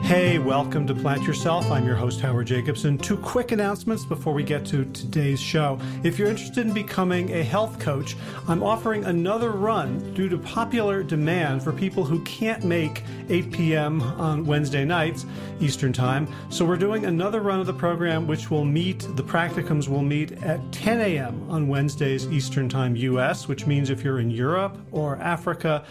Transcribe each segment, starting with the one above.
Hey, welcome to Plant Yourself. I'm your host, Howard Jacobson. Two quick announcements before we get to today's show. If you're interested in becoming a health coach, I'm offering another run due to popular demand for people who can't make 8 p.m. on Wednesday nights, Eastern Time. So we're doing another run of the program, which will meet, the practicums will meet at 10 a.m. on Wednesdays, Eastern Time, U.S., which means if you're in Europe or Africa,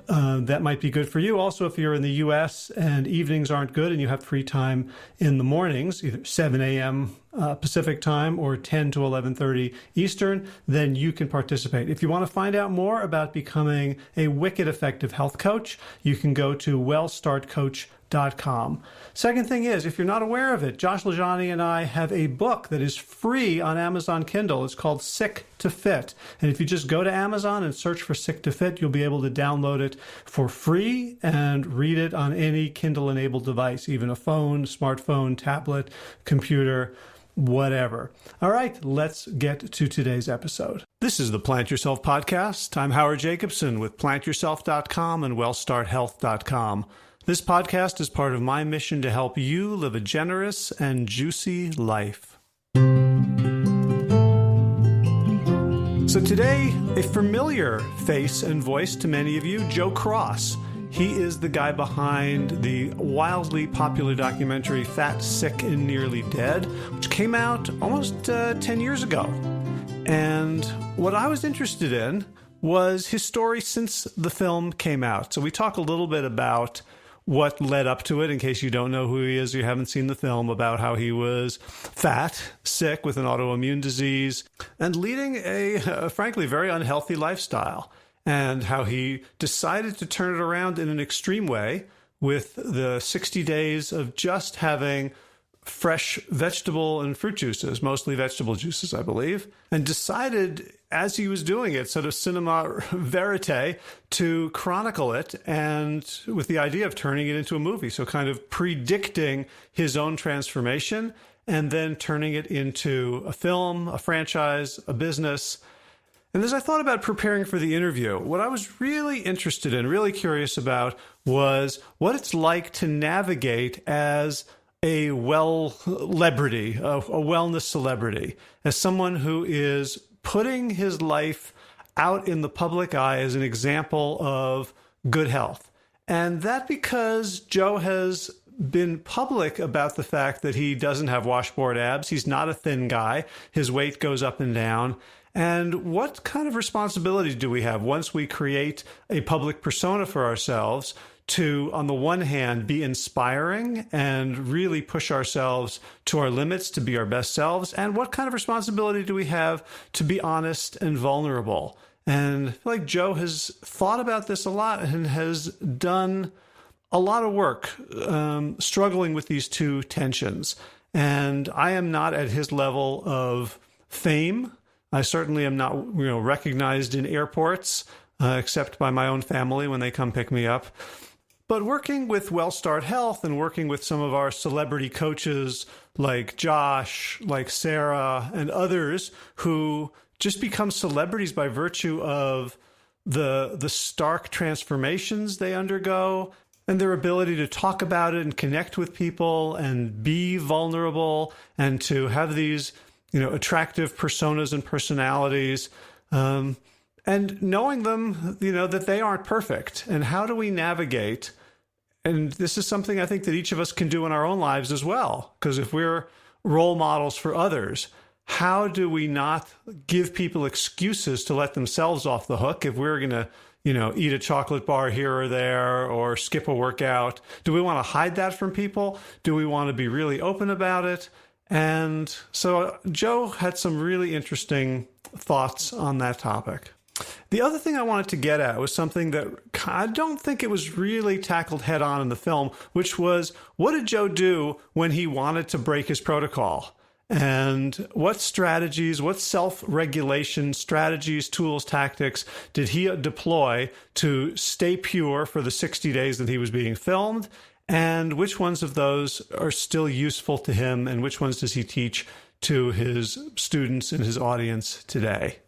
that might be good for you. Also, if you're in the U.S. and evenings aren't good and you have free time in the mornings, either 7 a.m. Pacific time or 10 to 11:30 Eastern, then you can participate. If you want to find out more about becoming a wicked effective health coach, you can go to wellstartcoach.com. Second thing is, if you're not aware of it, Josh LaJaunie and I have a book that is free on Amazon Kindle. It's called Sick to Fit. And if you just go to Amazon and search for Sick to Fit, you'll be able to download it for free and read it on any Kindle-enabled device, even a phone, smartphone, tablet, computer, whatever. All right, let's get to today's episode. This is the Plant Yourself Podcast. I'm Howard Jacobson with plantyourself.com and wellstarthealth.com. This podcast is part of my mission to help you live a generous and juicy life. So today, a familiar face and voice to many of you, Joe Cross. He is the guy behind the wildly popular documentary Fat, Sick, and Nearly Dead, which came out almost 10 years ago. And what I was interested in was his story since the film came out. So we talk a little bit about what led up to it, in case you don't know who he is or you haven't seen the film, about how he was fat, sick with an autoimmune disease, and leading a frankly, very unhealthy lifestyle, and how he decided to turn it around in an extreme way with the 60 days of just having fresh vegetable and fruit juices, mostly vegetable juices, I believe, and decided as he was doing it, sort of cinema verite, to chronicle it, and with the idea of turning it into a movie. So kind of predicting his own transformation and then turning it into a film, a franchise, a business. And as I thought about preparing for the interview, what I was really interested in, really curious about, was what it's like to navigate as a celebrity, a wellness celebrity, as someone who is putting his life out in the public eye as an example of good health. And that because Joe has been public about the fact that he doesn't have washboard abs. He's not a thin guy. His weight goes up and down. And what kind of responsibility do we have once we create a public persona for ourselves to, on the one hand, be inspiring and really push ourselves to our limits to be our best selves? And what kind of responsibility do we have to be honest and vulnerable? And I feel like Joe has thought about this a lot and has done a lot of work struggling with these two tensions. And I am not at his level of fame. I certainly am not, recognized in airports, except by my own family when they come pick me up. But working with WellStart Health and working with some of our celebrity coaches like Josh, like Sarah, and others who just become celebrities by virtue of the stark transformations they undergo and their ability to talk about it and connect with people and be vulnerable and to have these, attractive personas and personalities, and knowing them, that they aren't perfect. And how do we navigate? And this is something I think that each of us can do in our own lives as well. Because if we're role models for others, how do we not give people excuses to let themselves off the hook if we're going to, eat a chocolate bar here or there or skip a workout? Do we want to hide that from people? Do we want to be really open about it? And so Joe had some really interesting thoughts on that topic. The other thing I wanted to get at was something that I don't think it was really tackled head on in the film, which was, what did Joe do when he wanted to break his protocol? And what strategies, what self-regulation strategies, tools, tactics did he deploy to stay pure for the 60 days that he was being filmed? And which ones of those are still useful to him? And which ones does he teach to his students and his audience today?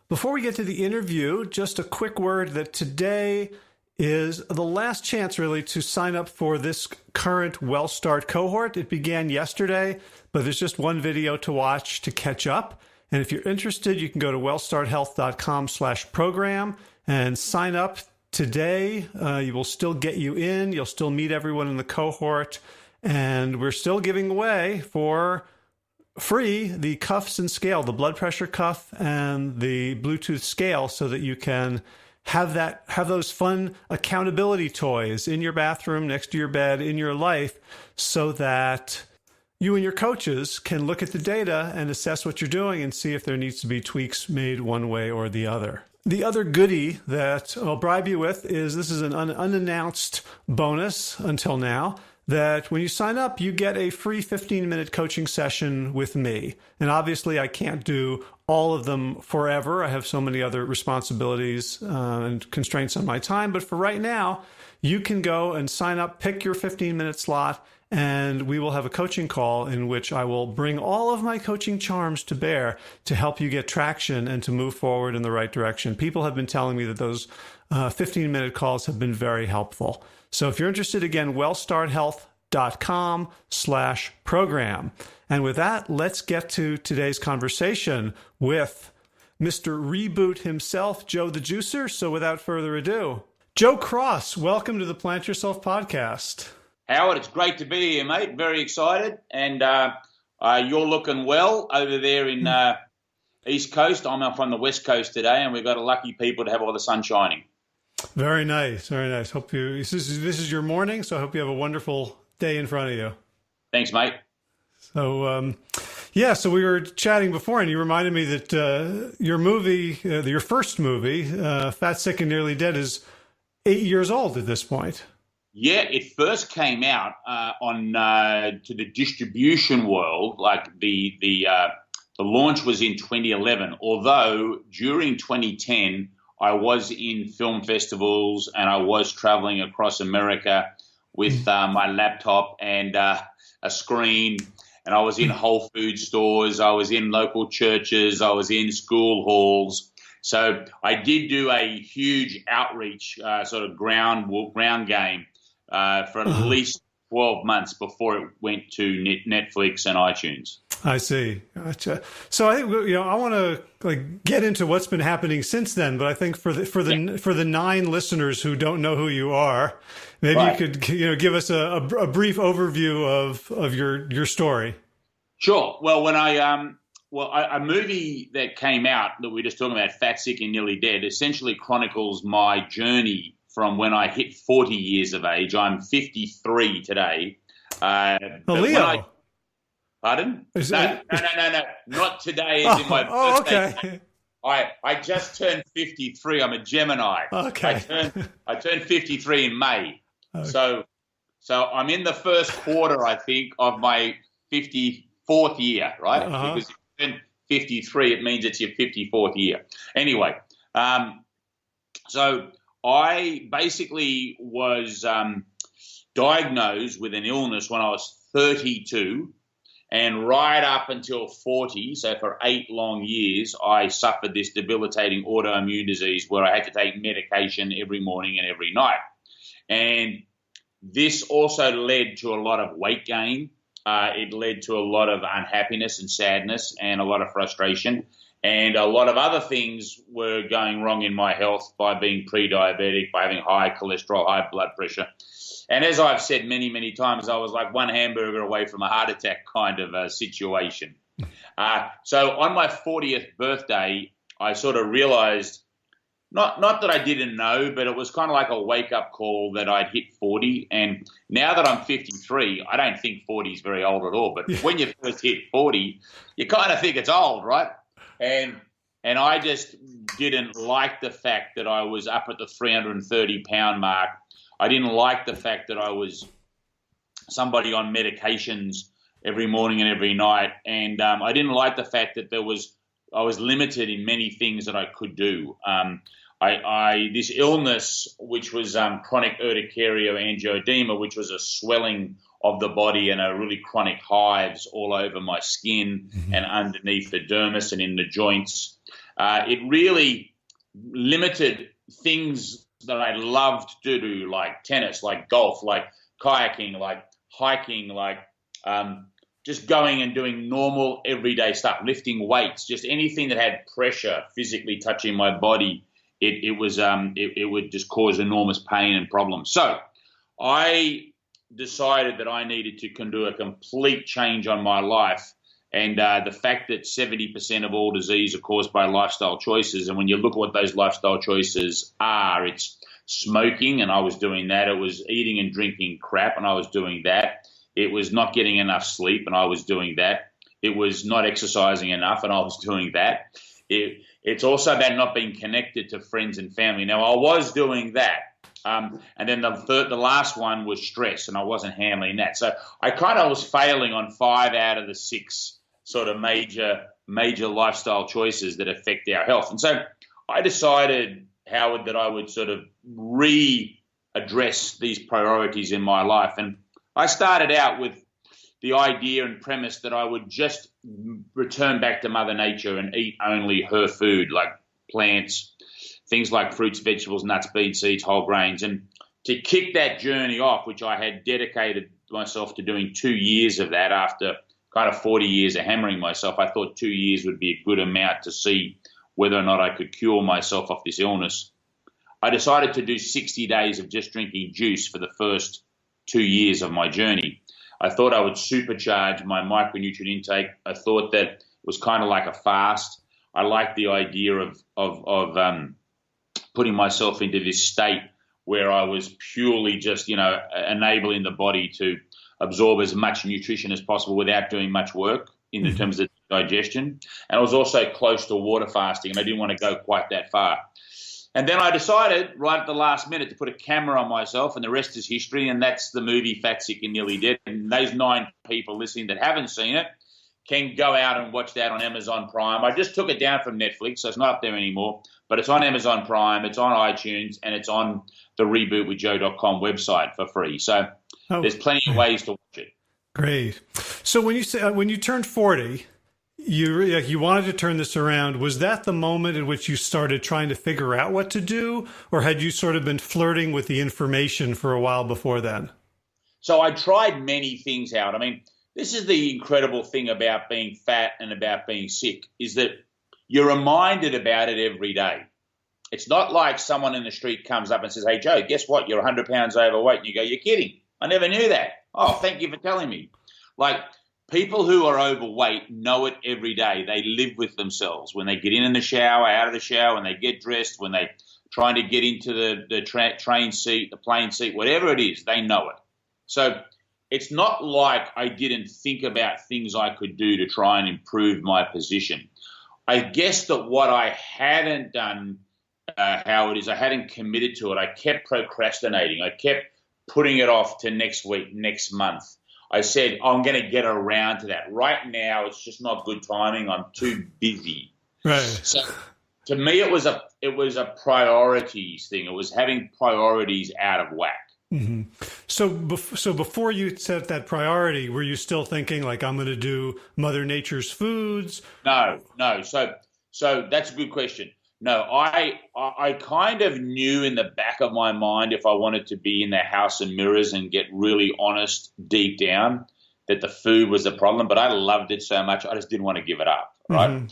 Before we get to the interview, just a quick word that today is the last chance really to sign up for this current WellStart cohort. It began yesterday, but there's just one video to watch to catch up. And if you're interested, you can go to wellstarthealth.com/program and sign up today. You will still get you in. You'll still meet everyone in the cohort. And we're still giving away for free the cuffs and scale, the blood pressure cuff and the Bluetooth scale, so that you can have those fun accountability toys in your bathroom, next to your bed, in your life, so that you and your coaches can look at the data and assess what you're doing and see if there needs to be tweaks made one way or the other. The other goodie that I'll bribe you with is this is an unannounced bonus until now, that when you sign up, you get a free 15-minute coaching session with me. And obviously, I can't do all of them forever. I have so many other responsibilities and constraints on my time. But for right now, you can go and sign up, pick your 15-minute slot, and we will have a coaching call in which I will bring all of my coaching charms to bear to help you get traction and to move forward in the right direction. People have been telling me that those 15-minute calls have been very helpful. So if you're interested, again, wellstarthealth.com/program. And with that, let's get to today's conversation with Mr. Reboot himself, Joe the Juicer. So without further ado, Joe Cross, welcome to the Plant Yourself podcast. Howard, it's great to be here, mate. Very excited. And you're looking well over there in East Coast. I'm up on the West Coast today, and we've got a lucky people to have all the sun shining. Very nice. Very nice. Hope this is your morning, so I hope you have a wonderful day in front of you. Thanks, mate. So, so we were chatting before, and you reminded me that your movie, your first movie, Fat, Sick, and Nearly Dead, is 8 years old at this point. Yeah, it first came out to the distribution world. Like the launch was in 2011. Although during 2010, I was in film festivals and I was traveling across America with my laptop and a screen. And I was in Whole Food stores. I was in local churches. I was in school halls. So I did do a huge outreach, sort of ground game for at least 12 months before it went to Netflix and iTunes. I see. Gotcha. So I think I want to get into what's been happening since then, but I think for the 9 listeners who don't know who you are, maybe you could give us a brief overview of your story. Sure. Well, when a movie that came out that we were just talking about, Fat, Sick, and Nearly Dead, essentially chronicles my journey from when I hit 40 years of age. I'm 53 today. Leo. Pardon? No. Not today as in my birthday. Okay. I just turned 53. I'm a Gemini. Okay. I turned 53 in May. Okay. So I'm in the first quarter, I think, of my 54th year, right? Because if you turn 53, it means it's your 54th year. Anyway, so I basically was diagnosed with an illness when I was 32, and right up until 40, so for 8 long years, I suffered this debilitating autoimmune disease where I had to take medication every morning and every night. And this also led to a lot of weight gain. It led to a lot of unhappiness and sadness and a lot of frustration. And a lot of other things were going wrong in my health by being pre-diabetic, by having high cholesterol, high blood pressure. And as I've said many, many times, I was like one hamburger away from a heart attack kind of a situation. So on my 40th birthday, I sort of realized, not that I didn't know, but it was kind of like a wake-up call that I'd hit 40. And now that I'm 53, I don't think 40 is very old at all. But when you first hit 40, you kind of think it's old, right? And I just didn't like the fact that I was up at the 330-pound mark. I didn't like the fact that I was somebody on medications every morning and every night. And I didn't like the fact that I was limited in many things that I could do. This illness, which was chronic urticaria angioedema, which was a swelling of the body and a really chronic hives all over my skin and underneath the dermis and in the joints. It really limited things that I loved to do, like tennis, like golf, like kayaking, like hiking, like just going and doing normal everyday stuff, lifting weights, just anything that had pressure physically touching my body, it would just cause enormous pain and problems. So I decided that I needed to do a complete change on my life. And the fact that 70% of all disease are caused by lifestyle choices. And when you look at what those lifestyle choices are, it's smoking, and I was doing that. It was eating and drinking crap, and I was doing that. It was not getting enough sleep, and I was doing that. It was not exercising enough, and I was doing that. It's also about not being connected to friends and family. Now, I was doing that. And then the last one was stress, and I wasn't handling that. So I kind of was failing on 5 out of the 6 sort of major lifestyle choices that affect our health. And so I decided, Howard, that I would sort of readdress these priorities in my life. And I started out with the idea and premise that I would just return back to Mother Nature and eat only her food, like plants, things like fruits, vegetables, nuts, beans, seeds, whole grains. And to kick that journey off, which I had dedicated myself to doing 2 years of that after kind of 40 years of hammering myself, I thought 2 years would be a good amount to see whether or not I could cure myself of this illness. I decided to do 60 days of just drinking juice for the first 2 years of my journey. I thought I would supercharge my micronutrient intake. I thought that it was kind of like a fast. I liked the idea of putting myself into this state where I was purely just, enabling the body to absorb as much nutrition as possible without doing much work in the terms of digestion. And I was also close to water fasting, and I didn't want to go quite that far. And then I decided right at the last minute to put a camera on myself, and the rest is history, and that's the movie Fat, Sick and Nearly Dead. And those 9 people listening that haven't seen it can go out and watch that on Amazon Prime. I just took it down from Netflix, so it's not up there anymore, but it's on Amazon Prime, it's on iTunes, and it's on the rebootwithjoe.com website for free. So there's plenty of ways to watch it. Great. So when you turned 40, you wanted to turn this around. Was that the moment in which you started trying to figure out what to do, or had you sort of been flirting with the information for a while before then? So I tried many things out. I mean, this is the incredible thing about being fat and about being sick, is that you're reminded about it every day. It's not like someone in the street comes up and says, "Hey, Joe, guess what? You're 100 pounds overweight." And you go, "You're kidding. I never knew that." "Oh, thank you for telling me." Like, people who are overweight know it every day. They live with themselves. When they get in the shower, out of the shower, when they get dressed, when they're trying to get into the train seat, the plane seat, whatever it is, they know it. So it's not like I didn't think about things I could do to try and improve my position. I guess that what I hadn't done, Howard, is I hadn't committed to it. I kept procrastinating. I kept putting it off to next week, next month. I said, I'm going to get around to that. Right now, it's just not good timing. I'm too busy. Right. So to me, it was a priorities thing. It was having priorities out of whack. Mm-hmm. So before you set that priority, were you still thinking like, I'm going to do Mother Nature's foods? No. So that's a good question. No, I kind of knew in the back of my mind, if I wanted to be in the house of mirrors and get really honest deep down, that the food was the problem, but I loved it so much, I just didn't want to give it up, right? Mm-hmm.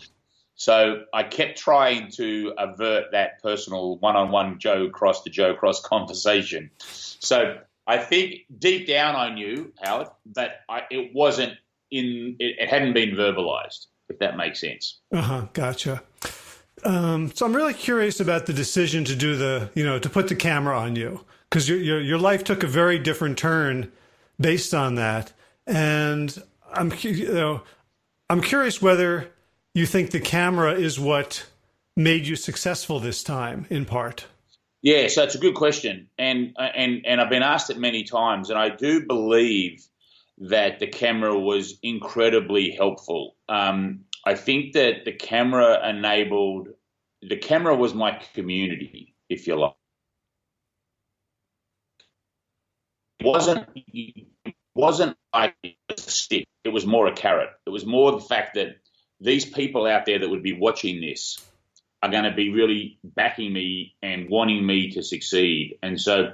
So I kept trying to avert that personal one-on-one Joe Cross to Joe Cross conversation. So I think deep down I knew, Howard, but it hadn't been verbalized, if that makes sense. Gotcha. So I'm really curious about the decision to do to put the camera on you, because your life took a very different turn based on that. And I'm curious whether you think the camera is what made you successful this time, in part. Yeah, so it's a good question. And I've been asked it many times, and I do believe that the camera was incredibly helpful. I think that the camera was my community, if you like. It wasn't like a stick. It was more a carrot. It was more the fact that these people out there that would be watching this are going to be really backing me and wanting me to succeed. And so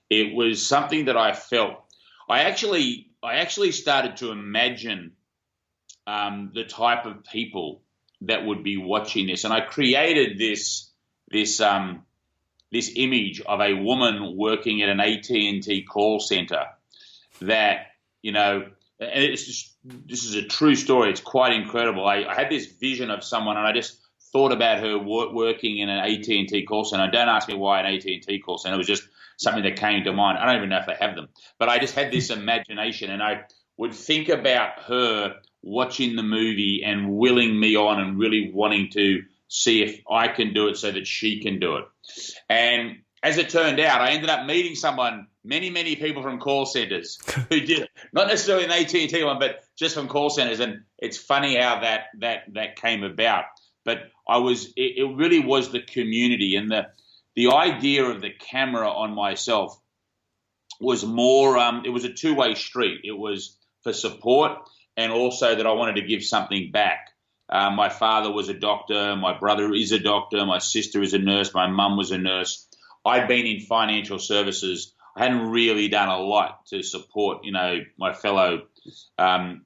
it was something that I felt. I actually started to imagine the type of people that would be watching this, and I created this image of a woman working at an AT&T call center that, and this is a true story. It's quite incredible. I had this vision of someone, and I just thought about her working in an AT&T call center. Don't ask me why an AT&T call center. It was just something that came to mind. I don't even know if they have them, but I just had this imagination, and I would think about her watching the movie and willing me on and really wanting to see if I can do it so that she can do it. And as it turned out, I ended up meeting many people from call centers who did it. Not necessarily an AT&T one, but just from call centers. And it's funny how that came about. But it really was the community, and the idea of the camera on myself was more, it was a two-way street. It was for support, and also that I wanted to give something back. My father was a doctor. My brother is a doctor. My sister is a nurse. My mum was a nurse. I'd been in financial services. I hadn't really done a lot to support, my fellow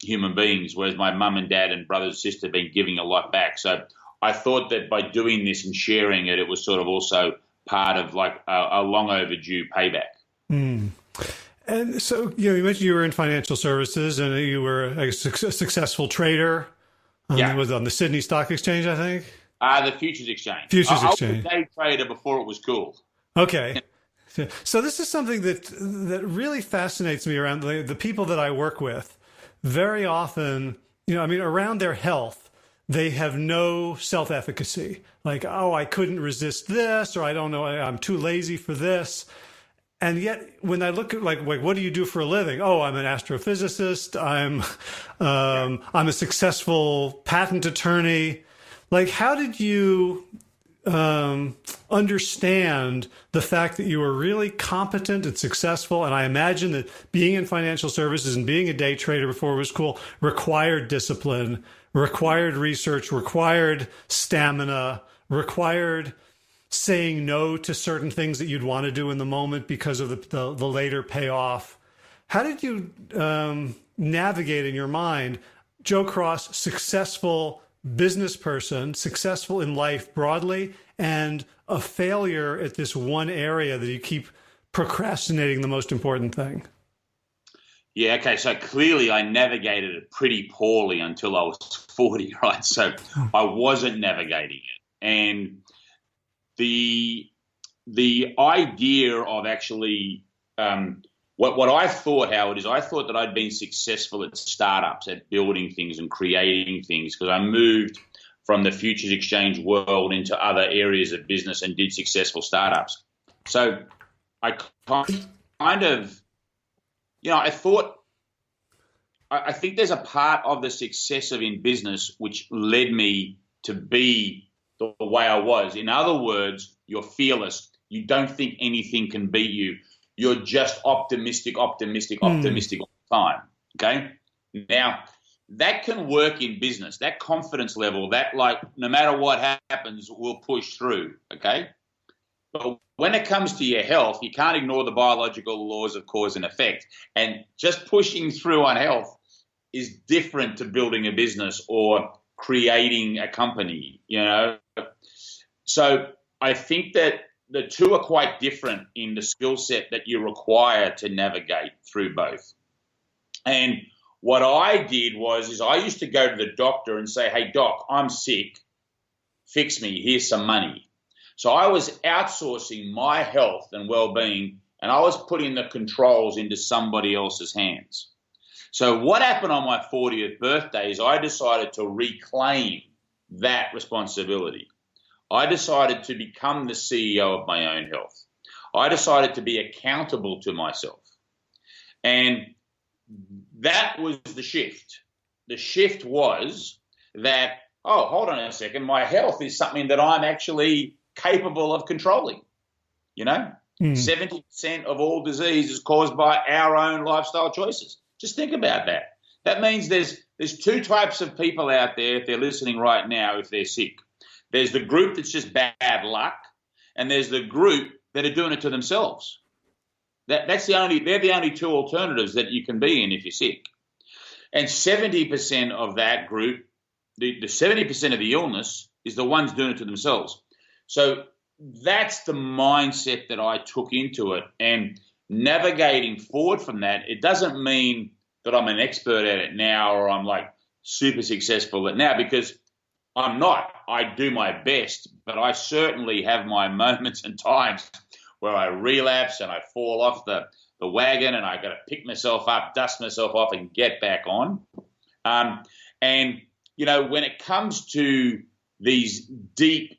human beings, whereas my mum and dad and brother and sister had been giving a lot back. So I thought that by doing this and sharing it, it was sort of also part of like a long overdue payback. Mm. And so, you mentioned you were in financial services and you were a successful trader. Yeah. It was on the Sydney Stock Exchange, I think. The Futures Exchange. Futures I Exchange. was a day trader before it was cool. Okay. So this is something that really fascinates me around the people that I work with. Very often, around their health, they have no self-efficacy. Like, oh, I couldn't resist this, or I don't know, I'm too lazy for this. And yet, when I look at like what do you do for a living? Oh, I'm an astrophysicist. I'm a successful patent attorney. Like, how did you understand the fact that you were really competent and successful? And I imagine that being in financial services and being a day trader before it was cool required discipline, required research, required stamina, required saying no to certain things that you'd want to do in the moment because of the later payoff. How did you navigate in your mind, Joe Cross, successful business person, successful in life broadly, and a failure at this one area that you keep procrastinating the most important thing? Yeah, okay, so clearly I navigated it pretty poorly until I was 40, right? So I wasn't navigating it. And the idea of actually what I thought, Howard, is I thought that I'd been successful at startups, at building things and creating things, because I moved from the futures exchange world into other areas of business and did successful startups. So I kind of, I think there's a part of the success of in business which led me to be the way I was. In other words, you're fearless. You don't think anything can beat you. You're just optimistic all the time. Okay? Now, that can work in business. That confidence level, that like no matter what happens, we'll push through. Okay? But when it comes to your health, you can't ignore the biological laws of cause and effect. And just pushing through on health is different to building a business or creating a company, So I think that the two are quite different in the skill set that you require to navigate through both. And what I did is I used to go to the doctor and say, hey, doc, I'm sick. Fix me. Here's some money. So I was outsourcing my health and well-being, and I was putting the controls into somebody else's hands. So what happened on my 40th birthday is I decided to reclaim that responsibility. I decided to become the CEO of my own health. I decided to be accountable to myself. And that was the shift. The shift was that, oh, hold on a second, my health is something that I'm actually capable of controlling. 70% of all disease is caused by our own lifestyle choices. Just think about that. That means there's two types of people out there, if they're listening right now, if they're sick. There's the group that's just bad luck, and there's the group that are doing it to themselves. They're the only two alternatives that you can be in if you're sick. And 70% of that group, the 70% of the illness is the ones doing it to themselves. So that's the mindset that I took into it. And navigating forward from that, it doesn't mean that I'm an expert at it now or I'm like super successful at it now, because I'm not. I do my best, but I certainly have my moments and times where I relapse and I fall off the wagon and I got to pick myself up, dust myself off and get back on. And, you know, when it comes to these deep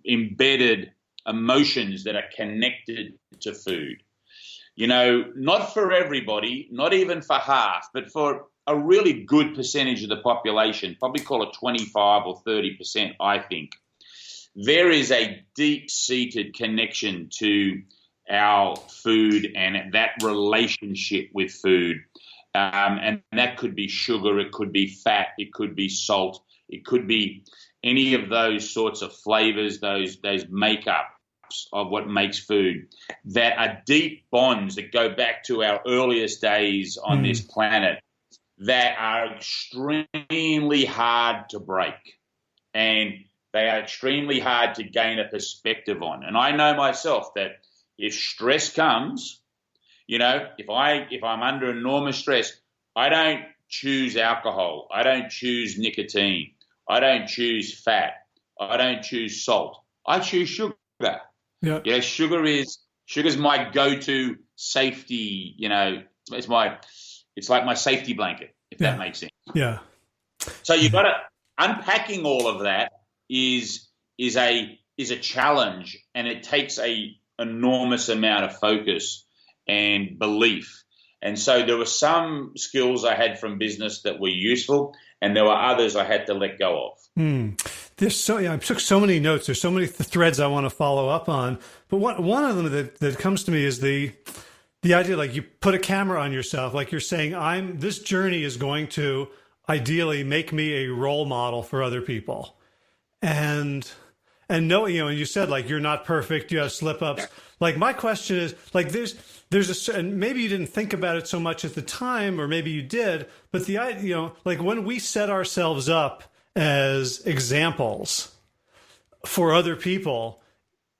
embedded emotions that are connected to food, you know, not for everybody, not even for half, but for a really good percentage of the population, probably call it 25 or 30%, I think, there is a deep-seated connection to our food and that relationship with food. And that could be sugar, it could be fat, it could be salt, it could be any of those sorts of flavors, those makeups of what makes food, that are deep bonds that go back to our earliest days on this planet, that are extremely hard to break. And they are extremely hard to gain a perspective on. And I know myself that if stress comes, you know, if I'm under enormous stress, I don't choose alcohol. I don't choose nicotine. I don't choose fat. I don't choose salt. I choose sugar. Yeah. Yeah, sugar's my go-to safety, you know, it's like my safety blanket, if that makes sense. Yeah. So you've got to, unpacking all of that is a challenge, and it takes a enormous amount of focus and belief. And so there were some skills I had from business that were useful, and there were others I had to let go of. I took so many notes. There's so many threads I want to follow up on. But one of them that comes to me is the idea, like, you put a camera on yourself, like you're saying, this journey is going to ideally make me a role model for other people. And no, you know, and you said, like, you're not perfect, you have slip ups. Like, my question is, like, and maybe you didn't think about it so much at the time, or maybe you did, but the idea, you know, like, when we set ourselves up as examples for other people,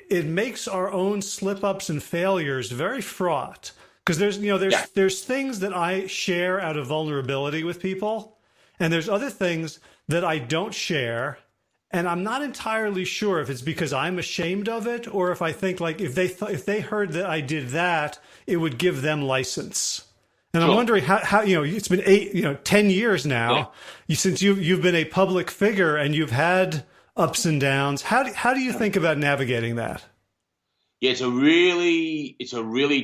it makes our own slip ups and failures very fraught. Because there's things that I share out of vulnerability with people, and there's other things that I don't share. And I'm not entirely sure if it's because I'm ashamed of it, or if I think, like, if they heard that I did that, it would give them license. And I'm wondering how you know, it's been 10 years now since you've been a public figure and you've had ups and downs. How do you think about navigating that? Yeah, it's a really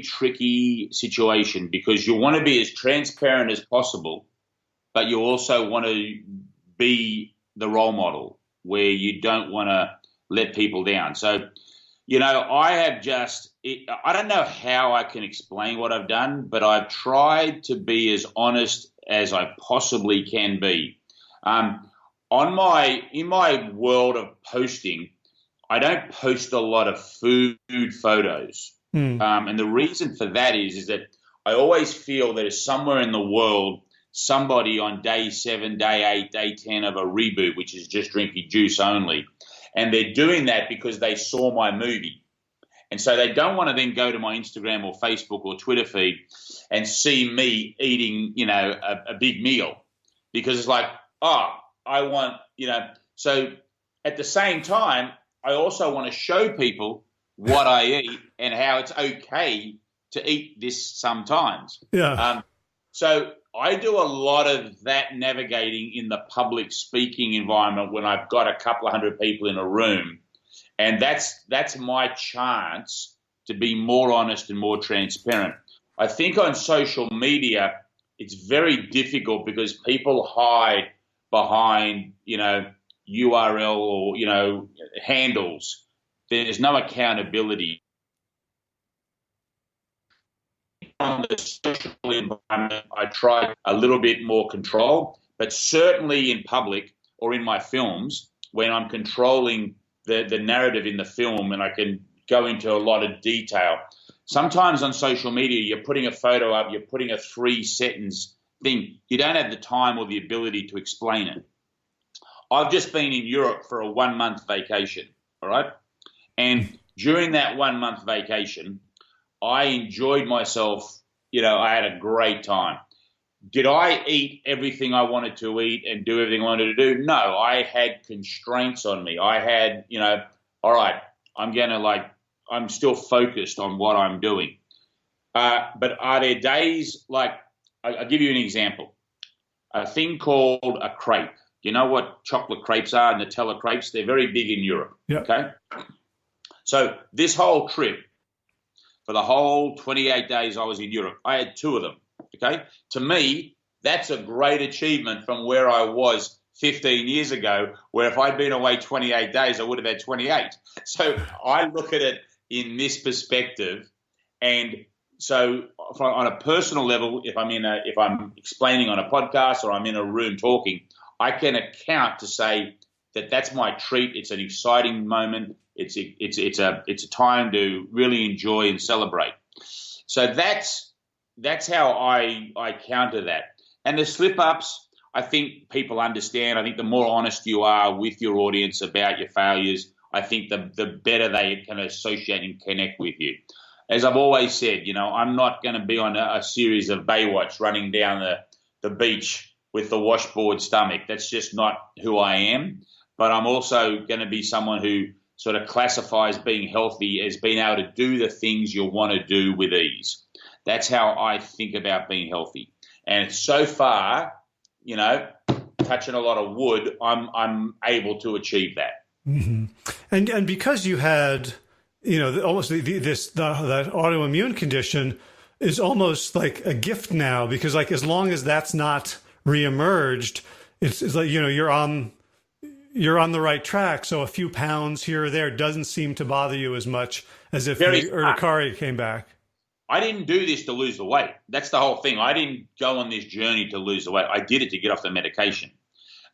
tricky situation, because you want to be as transparent as possible, but you also want to be the role model where you don't want to let people down. So, you know, I don't know how I can explain what I've done, but I've tried to be as honest as I possibly can be. In my world of posting, I don't post a lot of food photos. And the reason for that is that I always feel that somewhere in the world, somebody on day 7, day 8, day 10 of a reboot, which is just drinking juice only, and they're doing that because they saw my movie. And so they don't want to then go to my Instagram or Facebook or Twitter feed and see me eating, you know, a big meal, because it's like, I want, you know. So at the same time, I also want to show people what I eat and how it's okay to eat this sometimes. Yeah. So I do a lot of that navigating in the public speaking environment when I've got a couple of hundred people in a room. And that's my chance to be more honest and more transparent. I think on social media, it's very difficult because people hide behind, you know, URL or, you know, handles. There's no accountability. On the social environment, I try a little bit more control, but certainly in public, or in my films, when I'm controlling the narrative in the film and I can go into a lot of detail. Sometimes on social media, you're putting a photo up, you're putting a 3-sentence thing. You don't have the time or the ability to explain it. I've just been in Europe for a 1-month vacation, all right? And during that 1-month vacation, I enjoyed myself. I had a great time. Did I eat everything I wanted to eat and do everything I wanted to do? No, I had constraints on me. I had, all right, I'm still focused on what I'm doing. But are there days I'll give you an example. A thing called a crepe. You know what chocolate crepes are, Nutella crepes? They're very big in Europe, okay? So this whole trip, for the whole 28 days I was in Europe, I had 2 of them, okay? To me, that's a great achievement from where I was 15 years ago, where if I'd been away 28 days, I would have had 28. So I look at it in this perspective, and so on a personal level, if I'm explaining on a podcast or I'm in a room talking, I can account to say that that's my treat. It's an exciting moment. It's a time to really enjoy and celebrate. So that's how I counter that. And the slip-ups, I think people understand. I think the more honest you are with your audience about your failures, I think the better they can associate and connect with you. As I've always said, I'm not going to be on a series of Baywatch running down the beach with the washboard stomach. That's just not who I am. But I'm also going to be someone who sort of classifies being healthy as being able to do the things you want to do with ease. That's how I think about being healthy. And so far, touching a lot of wood, I'm able to achieve that. Mm-hmm. And because you had, almost that autoimmune condition is almost like a gift now, because as long as that's not reemerged, it's like, you're on the right track. So a few pounds here or there doesn't seem to bother you as much as if the urticaria came back. I didn't do this to lose the weight. That's the whole thing. I didn't go on this journey to lose the weight. I did it to get off the medication.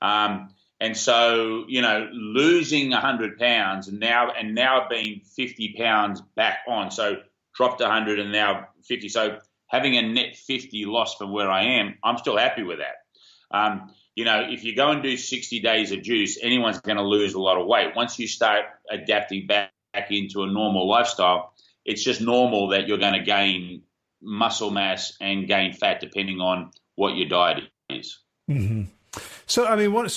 And so, losing 100 pounds and now being 50 pounds back on, so dropped 100 and now 50. So having a net 50 loss from where I am, I'm still happy with that. If you go and do 60 days of juice, anyone's going to lose a lot of weight. Once you start adapting back into a normal lifestyle, it's just normal that you're going to gain muscle mass and gain fat depending on what your diet is. Mm-hmm. So,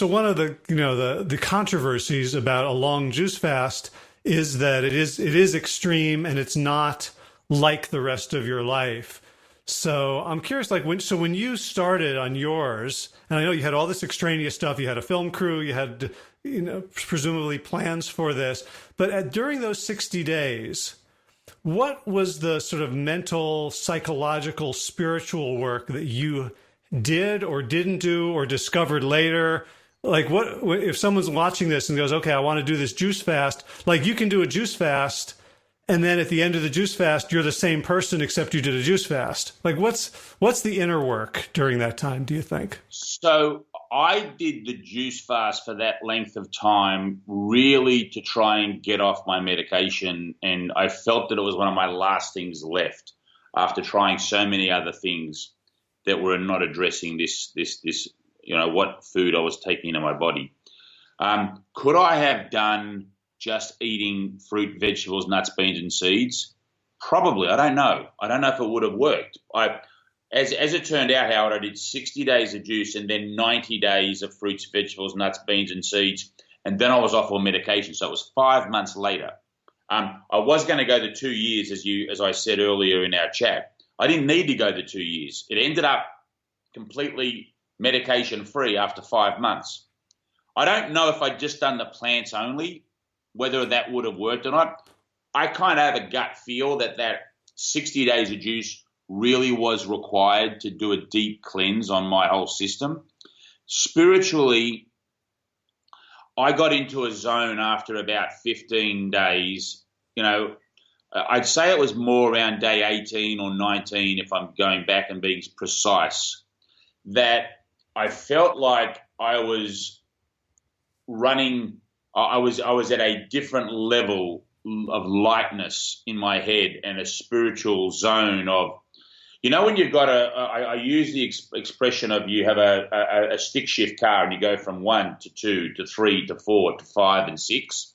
one of the controversies about a long juice fast is that it is extreme and it's not like the rest of your life. So I'm curious, when you started on yours, and I know you had all this extraneous stuff, you had a film crew, you had, presumably plans for this, but during those 60 days, what was the sort of mental, psychological, spiritual work that you did or didn't do or discovered later? Like, what if someone's watching this and goes, okay, I want to do this juice fast, like you can do a juice fast and then at the end of the juice fast, you're the same person except you did a juice fast. Like, what's the inner work during that time, do you think? So I did the juice fast for that length of time really to try and get off my medication. And I felt that it was one of my last things left after trying so many other things that were not addressing this, what food I was taking into my body. Could I have done just eating fruit, vegetables, nuts, beans, and seeds? Probably. I don't know. I don't know if it would have worked. As it turned out, Howard, I did 60 days of juice and then 90 days of fruits, vegetables, nuts, beans, and seeds, and then I was off all medication. So it was 5 months later. I was going to go the 2 years, as I said earlier in our chat. I didn't need to go the 2 years. It ended up completely medication-free after 5 months. I don't know if I'd just done the plants only, whether that would have worked or not. I kind of have a gut feel that 60 days of juice really was required to do a deep cleanse on my whole system. Spiritually, I got into a zone after about 15 days. I'd say it was more around day 18 or 19, if I'm going back and being precise, that I felt like I was running. I was at a different level of lightness in my head and a spiritual zone of, when you've got I use the expression of you have a stick shift car and you go from 1 to 2 to 3 to 4 to 5 and 6,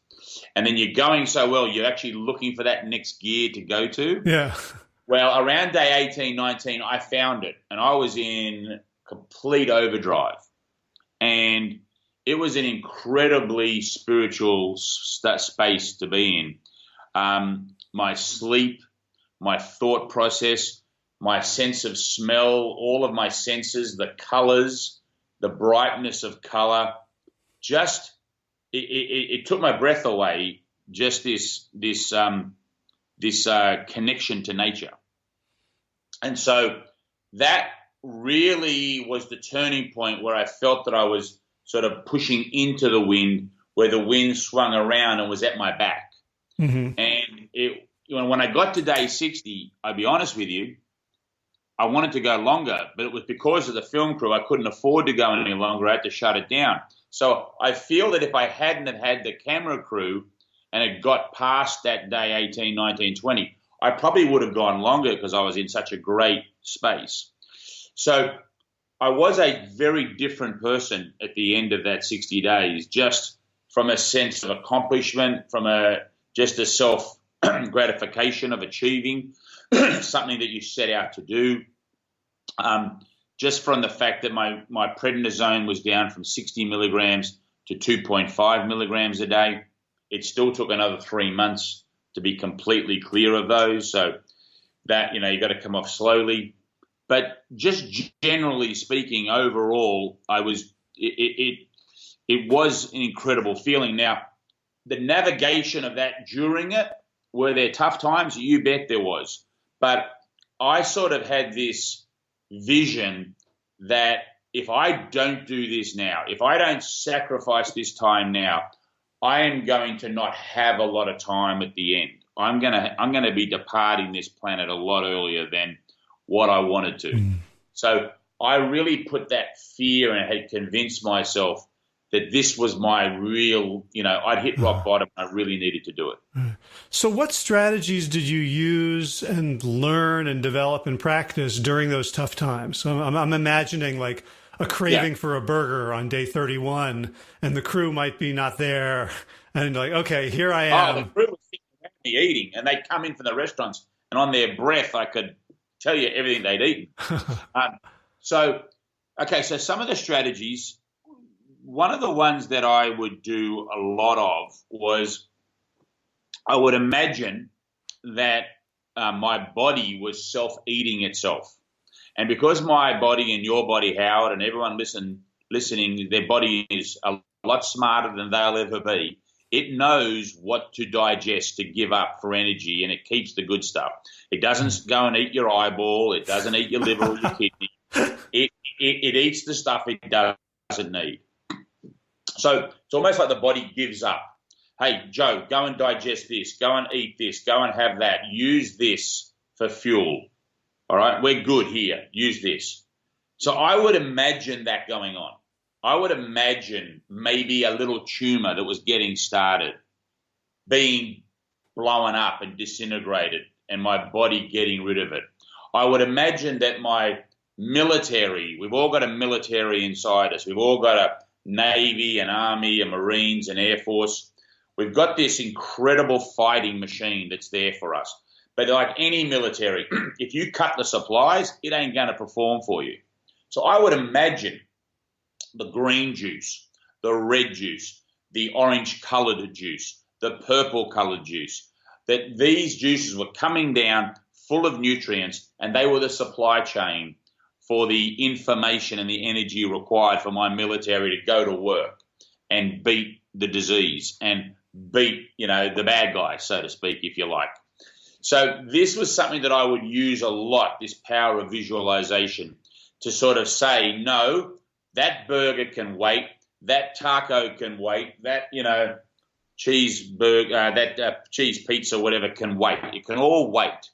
and then you're going so well, you're actually looking for that next gear to go to. Yeah. Well, around day 18, 19, I found it, and I was in complete overdrive. And it was an incredibly spiritual space to be in. My sleep, my thought process, my sense of smell, all of my senses, the colors, the brightness of color, just it took my breath away. Just this connection to nature, and so that really was the turning point where I felt that I was sort of pushing into the wind, where the wind swung around and was at my back. Mm-hmm. And when I got to day 60, I'll be honest with you, I wanted to go longer, but it was because of the film crew. I couldn't afford to go any longer. I had to shut it down. So I feel that if I hadn't have had the camera crew and it got past that day 18, 19, 20, I probably would have gone longer because I was in such a great space. So I was a very different person at the end of that 60 days, just from a sense of accomplishment, from just a self gratification of achieving something that you set out to do. Just from the fact that my prednisone was down from 60 milligrams to 2.5 milligrams a day. It still took another 3 months to be completely clear of those. So that, you got to come off slowly. But just generally speaking, overall, it was an incredible feeling. Now, the navigation of that during it, were there tough times? You bet there was. But I sort of had this vision that if I don't do this now, if I don't sacrifice this time now, I am going to not have a lot of time at the end. I'm gonna be departing this planet a lot earlier than what I wanted to. Mm. So I really put that fear and had convinced myself that this was my real, I'd hit rock bottom. I really needed to do it. So what strategies did you use and learn and develop and practice during those tough times? So I'm imagining like a craving for a burger on day 31 and the crew might be not there. And like, okay, here I am. Oh, the crew was sitting around me eating, and they'd come in from the restaurants, and on their breath, I could tell you everything they'd eaten. So some of the strategies, one of the ones that I would do a lot of was I would imagine that my body was self-eating itself. And because my body and your body, Howard, and everyone listening, their body is a lot smarter than they'll ever be. It knows what to digest to give up for energy, and it keeps the good stuff. It doesn't go and eat your eyeball. It doesn't eat your liver or your kidney. It eats the stuff it doesn't need. So it's almost like the body gives up. Hey, Joe, go and digest this. Go and eat this. Go and have that. Use this for fuel. All right, we're good here. Use this. So I would imagine that going on. I would imagine maybe a little tumor that was getting started being blown up and disintegrated and my body getting rid of it. I would imagine that my military, we've all got a military inside us. We've all got a Navy, an Army, a Marines, an Air Force. We've got this incredible fighting machine that's there for us. But like any military, if you cut the supplies, it ain't going to perform for you. So I would imagine the green juice, the red juice, the orange-colored juice, the purple-colored juice, that these juices were coming down full of nutrients, and they were the supply chain for the information and the energy required for my military to go to work and beat the disease and beat, the bad guy, so to speak, if you like. So this was something that I would use a lot, this power of visualization, to sort of say, no, that burger can wait, that taco can wait, that, cheeseburger, that cheese pizza, whatever, can wait. It can all wait.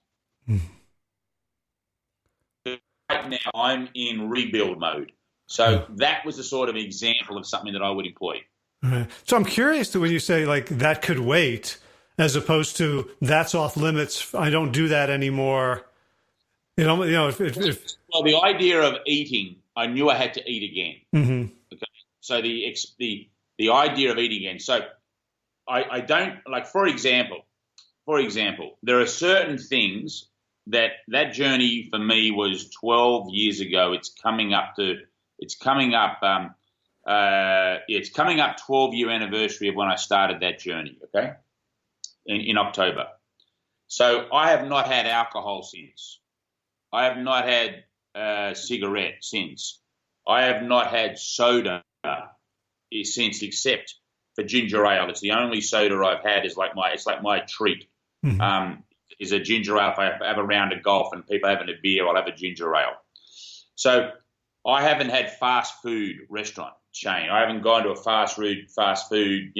Right now, I'm in rebuild mode. So that was the sort of example of something that I would employ. Right. So I'm curious to when you say like that could wait, as opposed to that's off limits. I don't do that anymore. If Well, the idea of eating, I knew I had to eat again. mm-hmm. Okay, so the idea of eating again. So I don't like, for example, there are certain things that journey for me was 12 years ago. It's coming up 12-year anniversary of when I started that journey. Okay, in October. So I have not had alcohol since. I have not had cigarette since. I have not had soda since, except for ginger ale. It's the only soda I've had. It's like my treat. Mm-hmm. Is a ginger ale. If I have a round of golf and people having a beer, I'll have a ginger ale. So I haven't had fast food restaurant chain. I haven't gone to a fast food,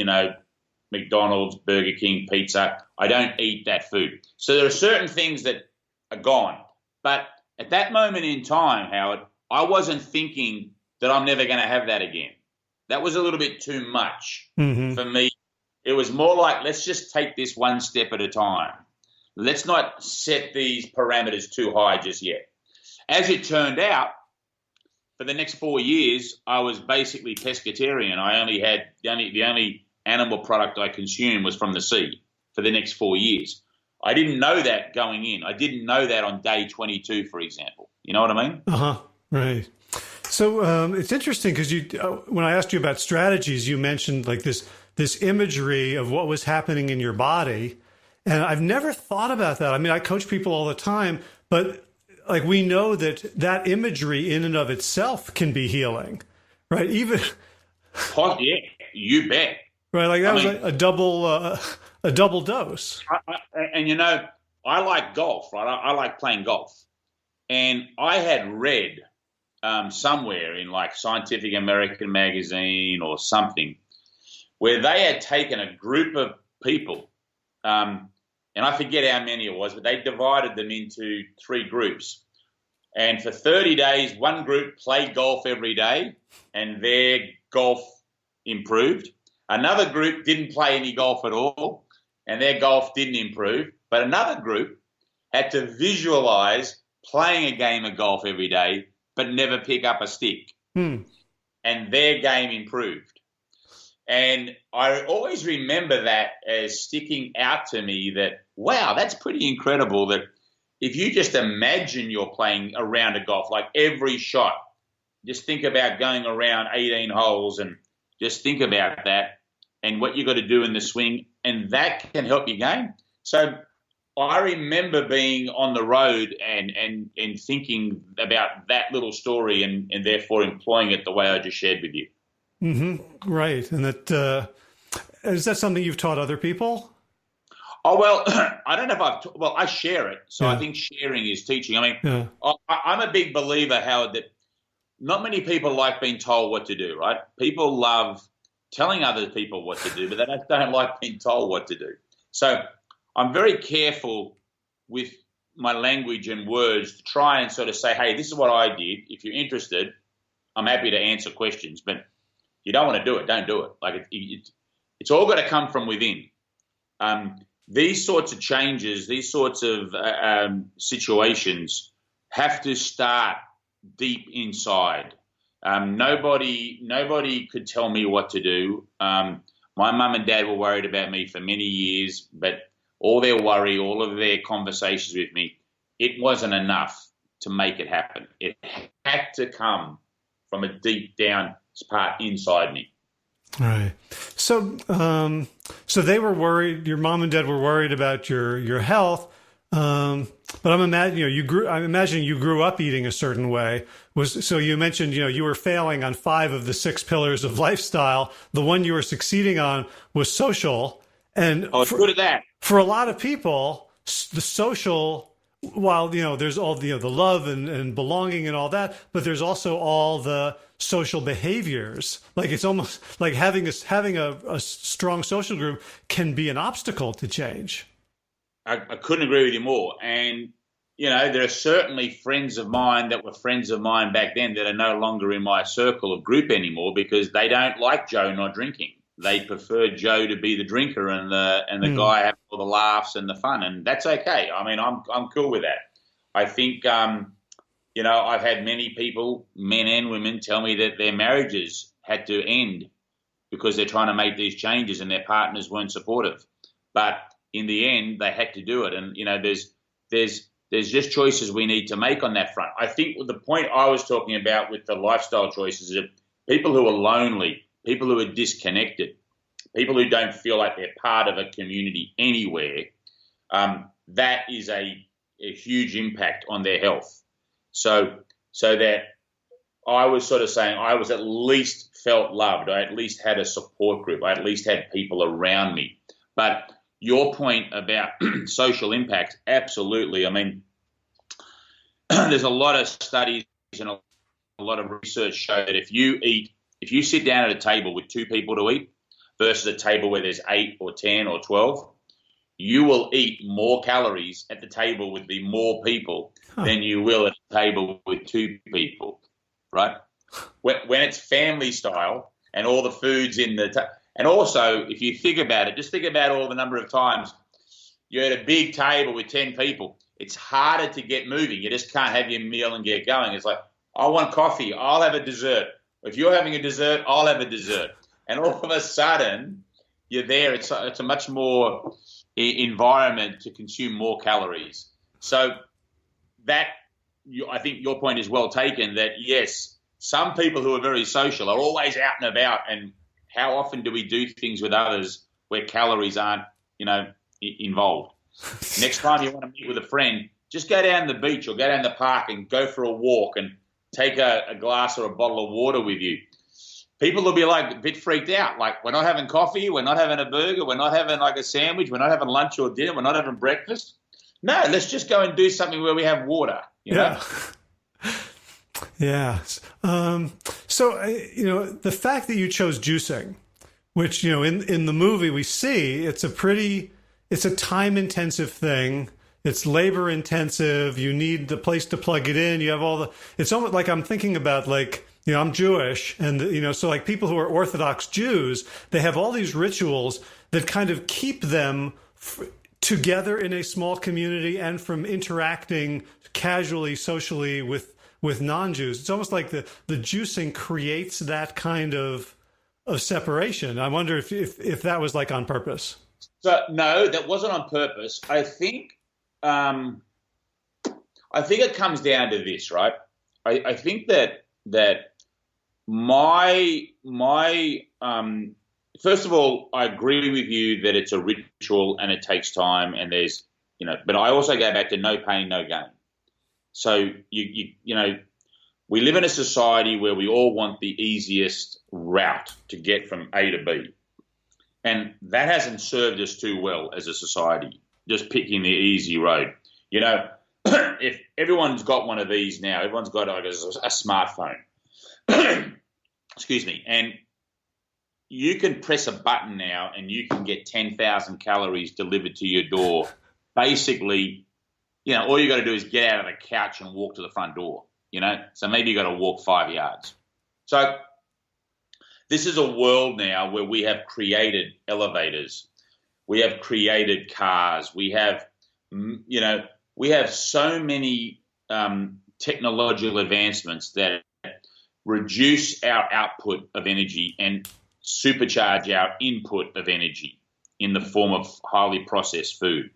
McDonald's, Burger King, pizza. I don't eat that food. So there are certain things that are gone. But at that moment in time, Howard, I wasn't thinking that I'm never going to have that again. That was a little bit too much for me. It was more like, let's just take this one step at a time. Let's not set these parameters too high just yet. As it turned out, for the next 4 years, I was basically pescatarian. I only had the only animal product I consumed was from the sea for the next 4 years. I didn't know that going in. I didn't know that on day 22, for example. You know what I mean? Right. So it's interesting because when I asked you about strategies, you mentioned like this imagery of what was happening in your body. And I've never thought about that. I mean, I coach people all the time, but like we know that imagery in and of itself can be healing, right? Even yeah, you bet. Right, like that was a double dose. I like golf, right? I like playing golf, and I had read somewhere in like Scientific American magazine or something where they had taken a group of people. And I forget how many it was, but they divided them into 3 groups. And for 30 days, one group played golf every day and their golf improved. Another group didn't play any golf at all and their golf didn't improve. But another group had to visualize playing a game of golf every day but never pick up a stick. And their game improved. And I always remember that as sticking out to me that, wow, that's pretty incredible that if you just imagine you're playing a round of golf, like every shot, just think about going around 18 holes and just think about that and what you got to do in the swing, and that can help your game. So I remember being on the road and thinking about that little story and therefore employing it the way I just shared with you. Right. And that is that something you've taught other people? Oh, well, I don't know if I share it. So I think sharing is teaching. I mean, I'm a big believer, Howard, that not many people like being told what to do, right? People love telling other people what to do, but they don't like being told what to do. So I'm very careful with my language and words to try and sort of say, hey, this is what I did. If you're interested, I'm happy to answer questions, but you don't want to do it, don't do it. Like it's all got to come from within. These sorts of changes, these sorts of situations have to start deep inside. Nobody could tell me what to do. My mum and dad were worried about me for many years, but all their worry, all of their conversations with me, it wasn't enough to make it happen. It had to come from a deep down part inside me. Right. So, so they were worried. Your mom and dad were worried about your health. But I'm imagining you grew up eating a certain way. So you mentioned you were failing on 5 of the 6 pillars of lifestyle. The one you were succeeding on was social. And I was good at that. For a lot of people, the social, while there's all the love and belonging and all that, but there's also all the social behaviors. Like it's almost like having a strong social group can be an obstacle to change. I couldn't agree with you more. And there are certainly friends of mine that were friends of mine back then that are no longer in my circle of group anymore because they don't like Joe not drinking. they prefer Joe to be the drinker and the guy having all the laughs and the fun, and that's okay. I mean, I'm cool with that. I think I've had many people, men and women, tell me that their marriages had to end because they're trying to make these changes and their partners weren't supportive. But in the end, they had to do it. And, there's just choices we need to make on that front. I think the point I was talking about with the lifestyle choices is that people who are lonely, people who are disconnected, people who don't feel like they're part of a community anywhere, that is a huge impact on their health. So that I was sort of saying I was at least felt loved. I at least had a support group. I at least had people around me. But your point about social impact, absolutely. I mean, there's a lot of studies and a lot of research show that if you sit down at a table with 2 people to eat versus a table where there's 8 or 10 or 12, you will eat more calories at the table with the more people than you will at a table with 2 people, right? When it's family style and all the food's in the and also, if you think about it, just think about all the number of times you're at a big table with 10 people. It's harder to get moving. You just can't have your meal and get going. It's like, I want coffee. I'll have a dessert. If you're having a dessert, I'll have a dessert. And all of a sudden, you're there. It's a much more environment to consume more calories. So I think your point is well taken that, yes, some people who are very social are always out and about, and how often do we do things with others where calories aren't, involved? Next time you want to meet with a friend, just go down the beach or go down the park and go for a walk and take a glass or a bottle of water with you. People will be like a bit freaked out. Like, we're not having coffee, we're not having a burger, we're not having like a sandwich, we're not having lunch or dinner, we're not having breakfast. No, let's just go and do something where we have water. Yeah. Yeah. So, the fact that you chose juicing, which, in the movie we see, it's a time-intensive thing. It's labor-intensive. You need the place to plug it in. You have it's almost like I'm thinking about, like, I'm Jewish, and, so like people who are Orthodox Jews, they have all these rituals that kind of keep them together in a small community and from interacting casually, socially with non-Jews. It's almost like the juicing creates that kind of separation. I wonder if that was like on purpose. So no, that wasn't on purpose. I think it comes down to this, right? I think that my first of all, I agree with you that it's a ritual and it takes time, and there's but I also go back to no pain, no gain. So we live in a society where we all want the easiest route to get from A to B. And that hasn't served us too well as a society, just picking the easy road. If everyone's got one of these now, everyone's got like a smartphone. Excuse me. And you can press a button now and you can get 10,000 calories delivered to your door. Basically, all you got to do is get out of the couch and walk to the front door, So maybe you got to walk 5 yards. So this is a world now where we have created elevators. We have created cars. We have, we have so many technological advancements that reduce our output of energy and supercharge our input of energy in the form of highly processed food.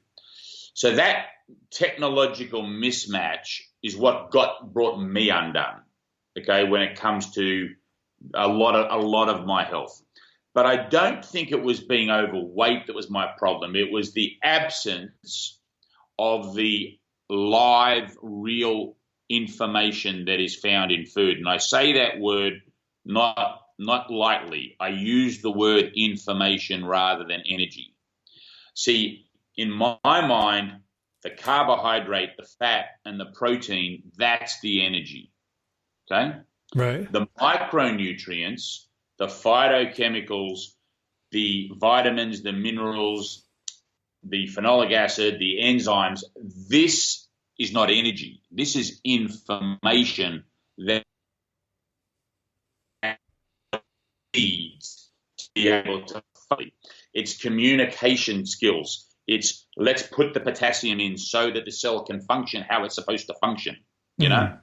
So that technological mismatch is what brought me undone, okay, when it comes to a lot of my health. But I don't think it was being overweight that was my problem. It was the absence of the live, real information that is found in food. And I say that word not lightly. I use the word information rather than energy. See, in my mind, the carbohydrate, the fat, and the protein, that's the energy, okay? Right. The micronutrients, the phytochemicals, the vitamins, the minerals, the phenolic acid, the enzymes, this is not energy. This is information that needs to able to. It's communication skills. It's let's put the potassium in so that the cell can function how it's supposed to function, you know?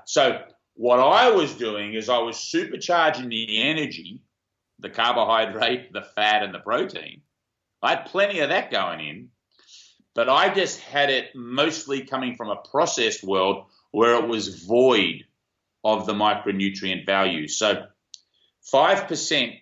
So what I was doing is I was supercharging the energy, the carbohydrate, the fat, and the protein. I had plenty of that going in, but I just had it mostly coming from a processed world where it was void of the micronutrient value. So 5 to 8%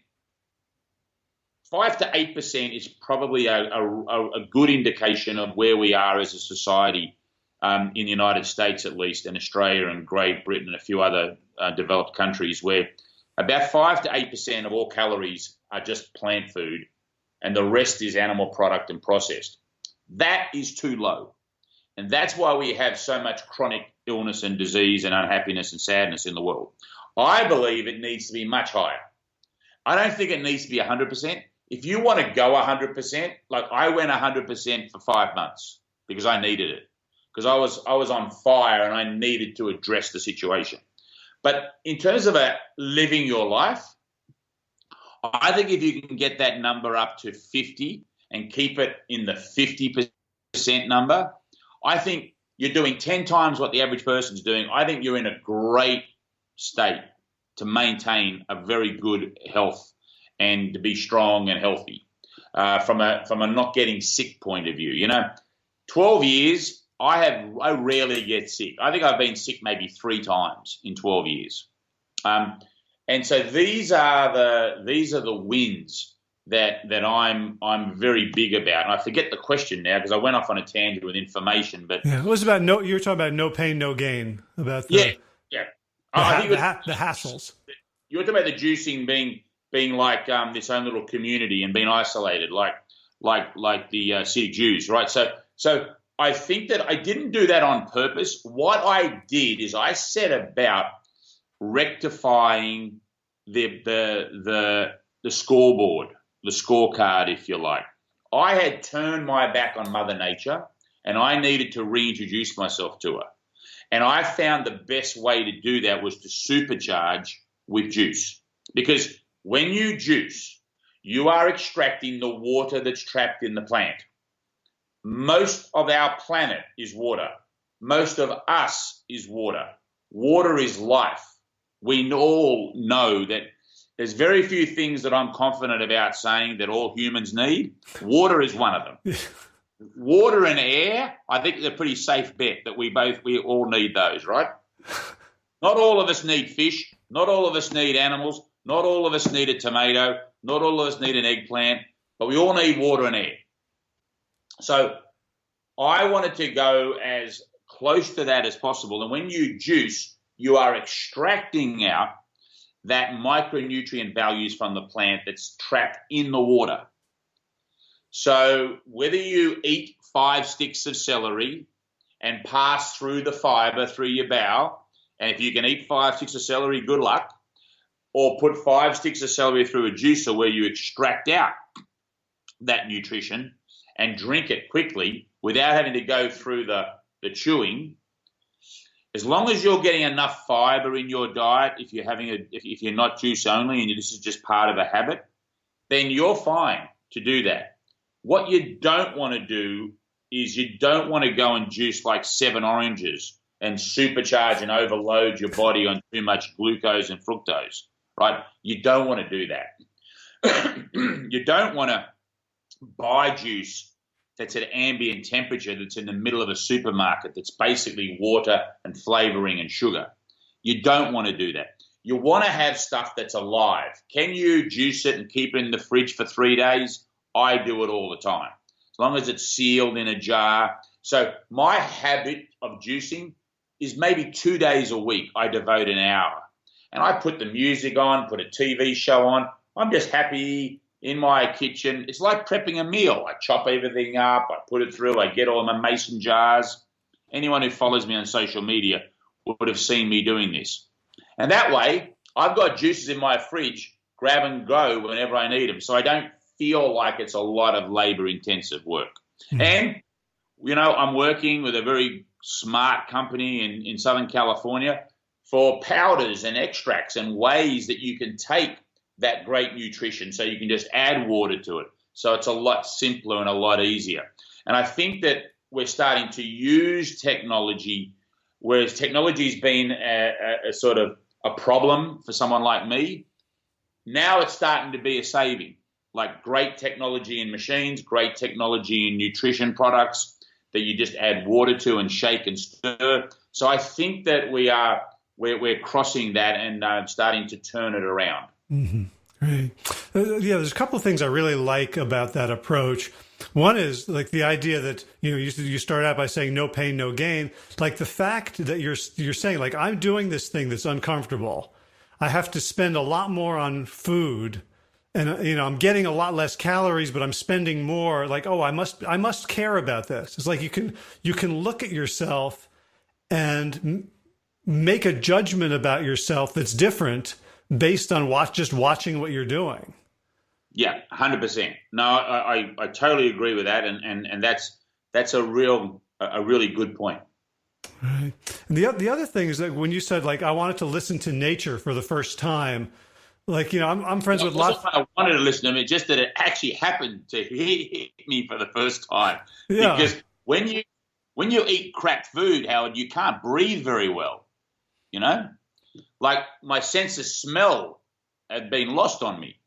is probably a good indication of where we are as a society in the United States, at least, and Australia and Great Britain and a few other developed countries, where about 5 to 8% of all calories are just plant food and the rest is animal product and processed. That is too low. And that's why we have so much chronic illness and disease and unhappiness and sadness in the world. I believe it needs to be much higher. I don't think it needs to be 100%. If you want to go 100%, like I went 100% for 5 months because I needed it, because I was on fire and I needed to address the situation. But in terms of living your life, I think if you can get that number up to 50 and keep it in the 50% number, I think you're doing 10 times what the average person's doing. I think you're in a great state to maintain a very good health and to be strong and healthy from a not getting sick point of view. 12 years, I rarely get sick. I think I've been sick maybe 3 times in 12 years. And so these are the wins that I'm very big about. And I forget the question now because I went off on a tangent with information. But yeah, it was about you were talking about no pain, no gain. About yeah. I think the hassles. You were talking about the juicing being like this own little community and being isolated, like the city Jews, right? So I think that I didn't do that on purpose. What I did is I set about rectifying the scoreboard, the scorecard, if you like. I had turned my back on Mother Nature and I needed to reintroduce myself to her. And I found the best way to do that was to supercharge with juice. Because when you juice, you are extracting the water that's trapped in the plant. Most of our planet is water. Most of us is water. Water is life. We all know that there's very few things that I'm confident about saying that all humans need. Water is one of them. Water and air, I think, is a pretty safe bet that we all need those, right? Not all of us need fish. Not all of us need animals. Not all of us need a tomato. Not all of us need an eggplant. But we all need water and air. So I wanted to go as close to that as possible. And when you juice, you are extracting out that micronutrient values from the plant that's trapped in the water. So whether you eat 5 sticks of celery and pass through the fiber through your bowel, and if you can eat 5 sticks of celery, good luck, or put 5 sticks of celery through a juicer where you extract out that nutrition and drink it quickly without having to go through the chewing. As long as you're getting enough fiber in your diet, if you're not juice only and this is just part of a habit, then you're fine to do that. What you don't want to do is you don't want to go and juice like 7 oranges and supercharge and overload your body on too much glucose and fructose, right? You don't want to do that. You don't want to buy juice that's at ambient temperature, that's in the middle of a supermarket, that's basically water and flavoring and sugar. You don't want to do that. You want to have stuff that's alive. Can you juice it and keep it in the fridge for 3 days? I do it all the time, as long as it's sealed in a jar. So my habit of juicing is maybe 2 days a week. I devote an hour. And I put the music on, put a TV show on. I'm just happy in my kitchen. It's like prepping a meal. I chop everything up, I put it through, I get all my mason jars. Anyone who follows me on social media would have seen me doing this. And that way, I've got juices in my fridge, grab and go whenever I need them. So I don't feel like it's a lot of labor-intensive work. And, I'm working with a very smart company in Southern California for powders and extracts and ways that you can take that great nutrition, so you can just add water to it. So it's a lot simpler and a lot easier. And I think that we're starting to use technology, whereas technology's been a sort of a problem for someone like me. Now it's starting to be a saving, like great technology in machines, great technology in nutrition products that you just add water to and shake and stir. So I think that we're crossing that and starting to turn it around. Mm-hmm. Right. Yeah, there's a couple of things I really like about that approach. One is like the idea that, you start out by saying no pain, no gain. Like the fact that you're saying, like, I'm doing this thing that's uncomfortable. I have to spend a lot more on food, and I'm getting a lot less calories, but I'm spending more. Like, oh, I must care about this. It's like you can look at yourself and make a judgment about yourself that's different based on just watching what you're doing. Yeah, 100%. No, I totally agree with that, and that's a really good point. Right. And the other thing is that when you said, like, I wanted to listen to nature for the first time, like, I'm friends with lots. I wanted to listen to them, just that it actually happened to hit me for the first time. Yeah. Because when you eat crap food, Howard, you can't breathe very well. Like my sense of smell had been lost on me.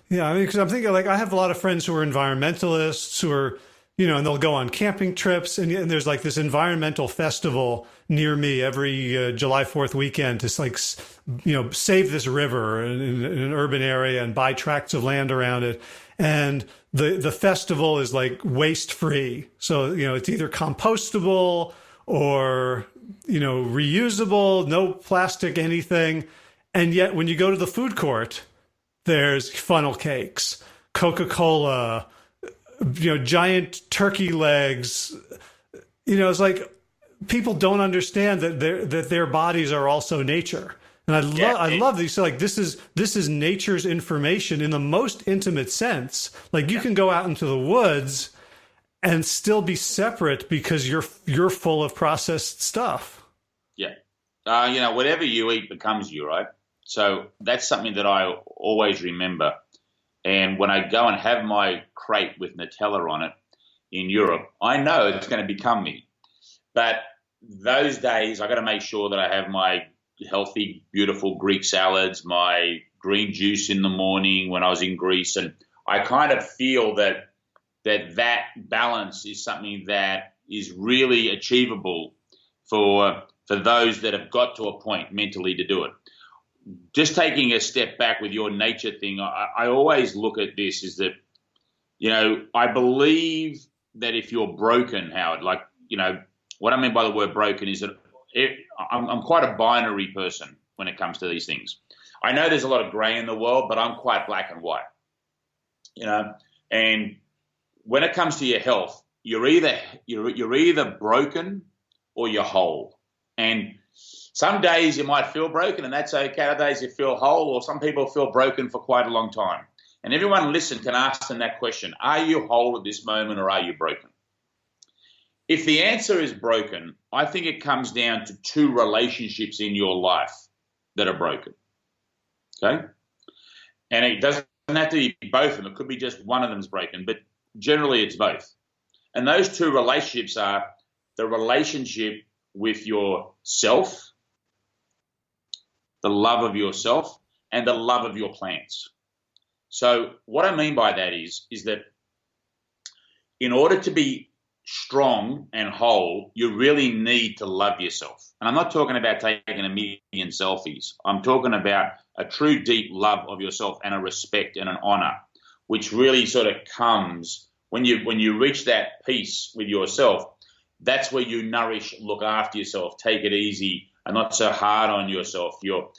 Yeah, I mean, because I'm thinking, like, I have a lot of friends who are environmentalists who are, and they'll go on camping trips, and there's like this environmental festival near me every July 4th weekend to, like, save this river in an urban area and buy tracts of land around it. And the festival is like waste free. So, it's either compostable or, reusable, no plastic, anything. And yet when you go to the food court, there's funnel cakes, Coca-Cola, giant turkey legs. It's like people don't understand that their bodies are also nature. And I love that you say, like, this is nature's information in the most intimate sense. Like, you can go out into the woods and still be separate because you're full of processed stuff. Yeah. Whatever you eat becomes you, right? So that's something that I always remember. And when I go and have my crepe with Nutella on it in Europe, I know it's going to become me. But those days, I got to make sure that I have my healthy, beautiful Greek salads, my green juice in the morning when I was in Greece. And I kind of feel that balance is something that is really achievable for those that have got to a point mentally to do it. Just taking a step back with your nature thing, I always look at this is that, I believe that if you're broken, Howard, like, what I mean by the word broken is that I'm quite a binary person when it comes to these things. I know there's a lot of gray in the world, but I'm quite black and white, and when it comes to your health, you're either broken or you're whole. And some days you might feel broken, and that's okay. Other days you feel whole, or some people feel broken for quite a long time. And everyone listen can ask them that question: are you whole at this moment, or are you broken? If the answer is broken, I think it comes down to two relationships in your life that are broken. Okay? And it doesn't have to be both of them. It could be just one of them's broken, but generally it's both. And those two relationships are the relationship with yourself, the love of yourself, and the love of your plants. So what I mean by that is that in order to be strong and whole, you really need to love yourself. And I'm not talking about taking a million selfies. I'm talking about a true deep love of yourself and a respect and an honor, which really sort of comes when you reach that peace with yourself. That's where you nourish, look after yourself, take it easy, and not so hard on yourself. Your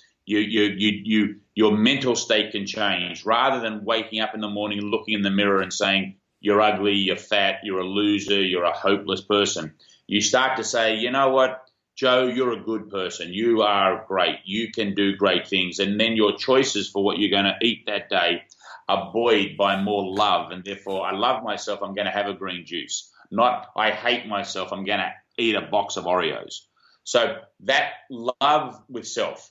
mental state can change. Rather than waking up in the morning and looking in the mirror and saying, you're ugly, you're fat, you're a loser, you're a hopeless person, you start to say, you know what, Joe, you're a good person. You are great. You can do great things. And then your choices for what you're going to eat that day are buoyed by more love. And therefore, I love myself, I'm going to have a green juice. Not, I hate myself, I'm going to eat a box of Oreos. So that love with self,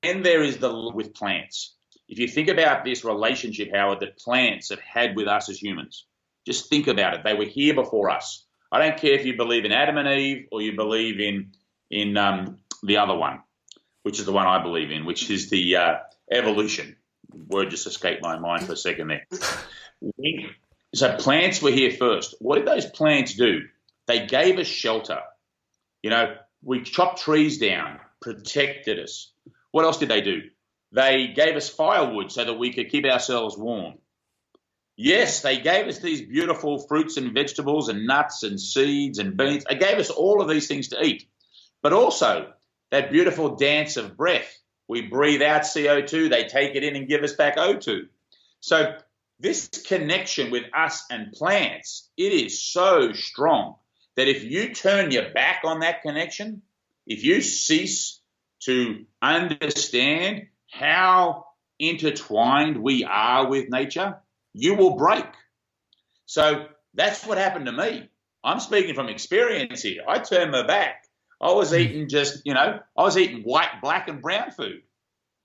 then there is the with plants. If you think about this relationship, Howard, that plants have had with us as humans, just think about it. They were here before us. I don't care if you believe in Adam and Eve or you believe in the other one, which is the one I believe in, which is the evolution. Word just escaped my mind for a second there. So plants were here first. What did those plants do? They gave us shelter. We chopped trees down, protected us. What else did they do? They gave us firewood so that we could keep ourselves warm. Yes, they gave us these beautiful fruits and vegetables and nuts and seeds and beans. They gave us all of these things to eat. But also that beautiful dance of breath. We breathe out CO2, they take it in and give us back O2. So this connection with us and plants, it is so strong that if you turn your back on that connection, if you cease to understand how intertwined we are with nature, you will break. So that's what happened to me. I'm speaking from experience here. I turned my back. I was eating I was eating white, black, and brown food.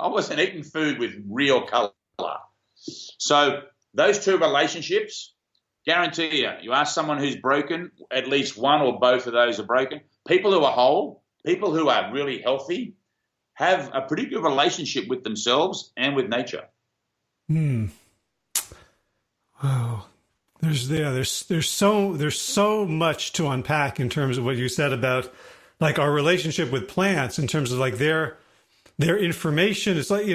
I wasn't eating food with real color. So those two relationships, guarantee you ask someone who's broken, at least one or both of those are broken. People who are whole, people who are really healthy, have a pretty good relationship with themselves and with nature. Wow. There's so much to unpack in terms of what you said about like our relationship with plants in terms of like their information. It's like,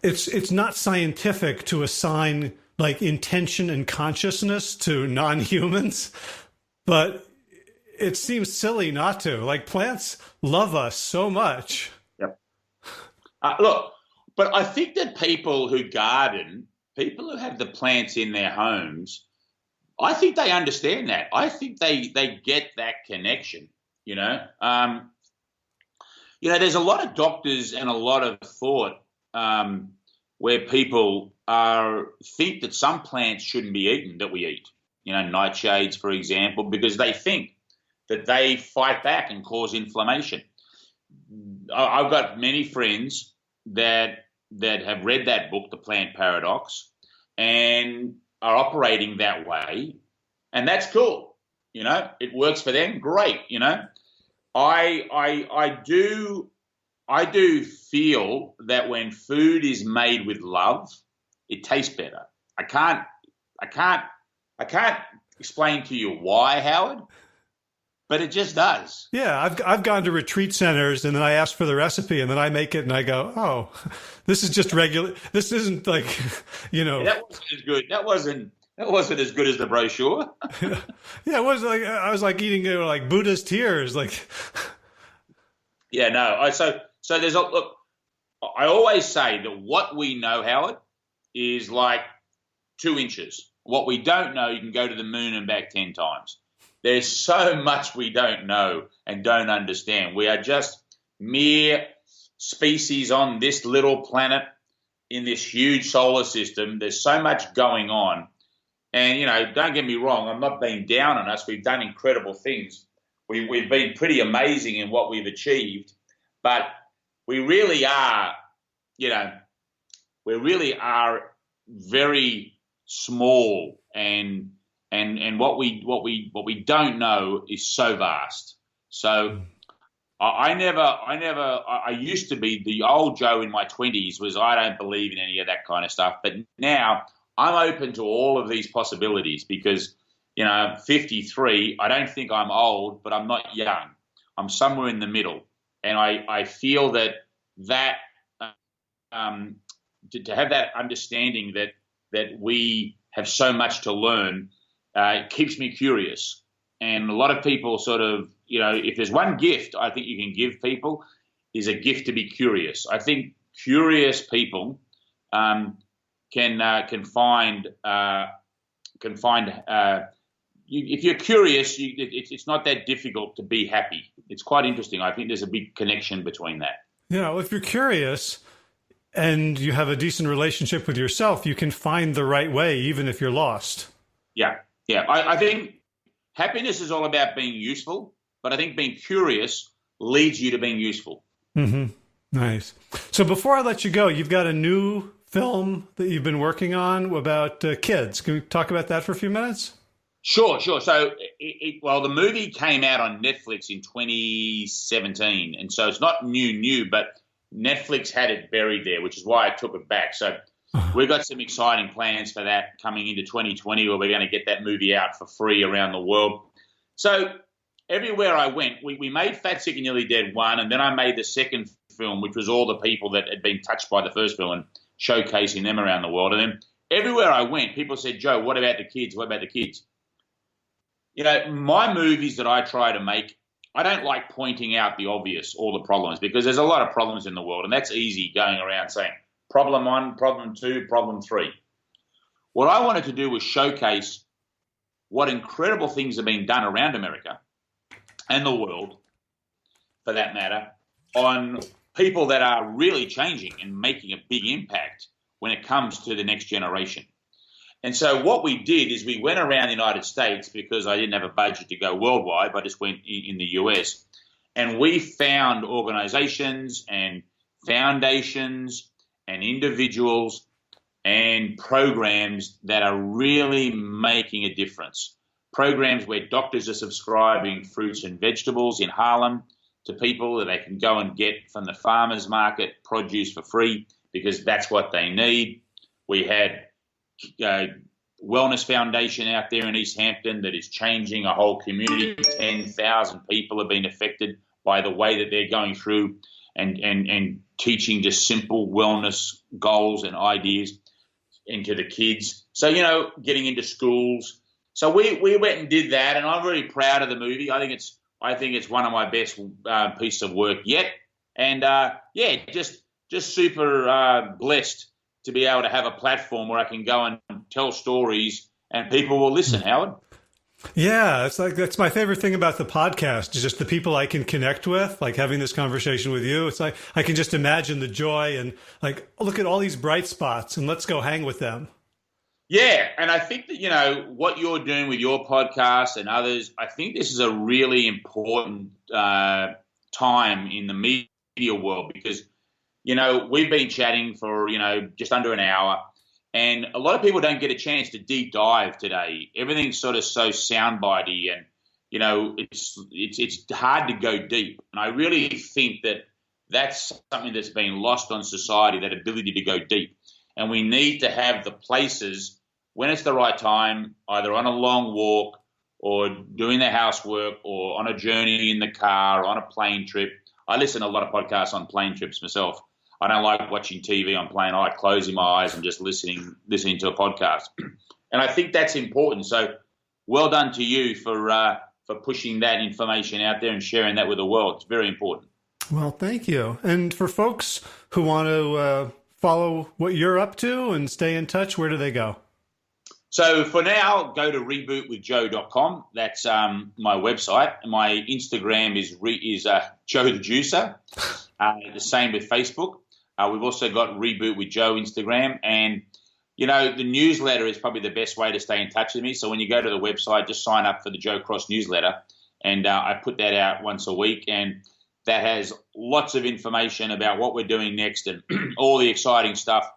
it's not scientific to assign like intention and consciousness to non-humans, but it seems silly not to. Like plants love us so much. Yep. Look, but I think that people who garden, people who have the plants in their homes, I think they understand that. I think they get that connection, there's a lot of doctors and a lot of thought where people think that some plants shouldn't be eaten that we eat. Nightshades, for example, because they think that they fight back and cause inflammation. I've got many friends that have read that book, The Plant Paradox, and are operating that way, and that's cool. It works for them. Great. I do feel that when food is made with love, it tastes better. I can't explain to you why, Howard, but it just does. Yeah, I've gone to retreat centers and then I ask for the recipe and then I make it and I go, oh, this is just regular. This isn't like, That wasn't as good. That wasn't as good as the brochure. Yeah, it was like I was like eating like Buddha's tears, like. Yeah, no. So there's look. I always say that what we know, Howard, is like 2 inches. What we don't know, you can go to the moon and back 10 times. There's so much we don't know and don't understand. We are just mere species on this little planet in this huge solar system. There's so much going on. And, don't get me wrong, I'm not being down on us. We've done incredible things. We've been pretty amazing in what we've achieved. But we really are, very small and what we don't know is so vast. So I used to be the old Joe in my 20s was I don't believe in any of that kind of stuff. But now I'm open to all of these possibilities because, 53, I don't think I'm old, but I'm not young. I'm somewhere in the middle. And I feel that to have that understanding that we have so much to learn, it keeps me curious. And a lot of people sort of, if there's one gift I think you can give people is a gift to be curious. I think curious people can find if you're curious, it's not that difficult to be happy. It's quite interesting. I think there's a big connection between that. Well, if you're curious and you have a decent relationship with yourself, you can find the right way, even if you're lost. Yeah. I think happiness is all about being useful, but I think being curious leads you to being useful. Mm-hmm. Nice. So before I let you go, you've got a new film that you've been working on about kids. Can we talk about that for a few minutes? Sure, sure. So, well, the movie came out on Netflix in 2017, and so it's not new, but Netflix had it buried there, which is why I took it back. So we've got some exciting plans for that coming into 2020, where we're going to get that movie out for free around the world. So everywhere I went, we made Fat, Sick and Nearly Dead 1, and then I made the second film, which was all the people that had been touched by the first film and showcasing them around the world. And then everywhere I went, people said, Joe, what about the kids? What about the kids? You know, my movies that I try to make, I don't like pointing out the obvious, all the problems, because there's a lot of problems in the world, and that's easy going around saying problem 1, problem 2, problem 3. What I wanted to do was showcase what incredible things are being done around America and the world, for that matter, on people that are really changing and making a big impact when it comes to the next generation. And so what we did is we went around the United States, because I didn't have a budget to go worldwide, but I just went in the US, and we found organizations and foundations and individuals and programs that are really making a difference. Programs where doctors are subscribing fruits and vegetables in Harlem to people that they can go and get from the farmer's market produce for free, because that's what they need. We had Wellness Foundation out there in East Hampton that is changing a whole community. 10,000 people have been affected by the way that they're going through and teaching just simple wellness goals and ideas into the kids. So, you know, getting into schools. So we went and did that, and I'm really proud of the movie. I think it's one of my best pieces of work yet. And just super blessed to be able to have a platform where I can go and tell stories and people will listen, Howard. Yeah, it's like that's my favorite thing about the podcast is just the people I can connect with, like having this conversation with you. It's like I can just imagine the joy and like, look at all these bright spots and let's go hang with them. Yeah, and I think that, you know, what you're doing with your podcast and others, I think this is a really important time in the media world, because, you know, we've been chatting for, you know, just under an hour, and a lot of people don't get a chance to deep dive today. Everything's sort of so soundbitey, and, you know, it's hard to go deep. And I really think that that's something that's been lost on society, that ability to go deep. And we need to have the places when it's the right time, either on a long walk or doing the housework or on a journey in the car or on a plane trip. I listen to a lot of podcasts on plane trips myself. I don't like watching TV on plane. I like closing my eyes and just listening to a podcast. And I think that's important. So well done to you for pushing that information out there and sharing that with the world. It's very important. Well, thank you. And for folks who want to follow what you're up to and stay in touch, where do they go? So for now, go to rebootwithjoe.com. That's my website. My Instagram is Joe the Juicer. The same with Facebook. We've also got Reboot with Joe Instagram. And, you know, the newsletter is probably the best way to stay in touch with me. So when you go to the website, just sign up for the Joe Cross newsletter. And I put that out once a week. And that has lots of information about what we're doing next and all the exciting stuff.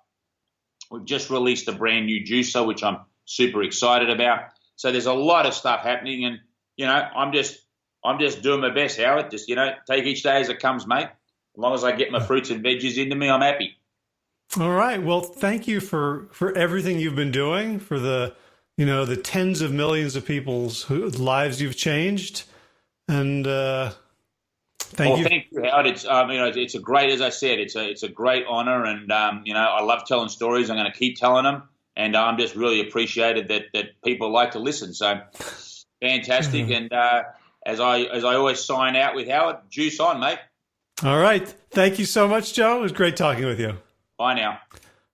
We've just released a brand new juicer, which I'm super excited about. So there's a lot of stuff happening, and, you know, I'm just doing my best, Howard. Just, you know, take each day as it comes, mate. As long as I get my fruits and veggies into me, I'm happy. All right. Well, thank you for everything you've been doing, for the, you know, the tens of millions of people's lives you've changed. And thank you. Thank you, Howard. It's a great, as I said, it's a great honor, and you know, I love telling stories. I'm going to keep telling them, and I'm just really appreciated that people like to listen. So fantastic. And as I always sign out with, Howard, juice on, mate. All right. Thank you so much, Joe. It was great talking with you. Bye now.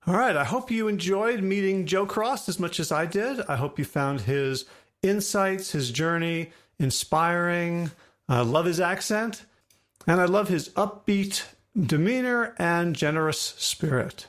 All right. I hope you enjoyed meeting Joe Cross as much as I did. I hope you found his insights, his journey inspiring. I love his accent, and I love his upbeat demeanor and generous spirit.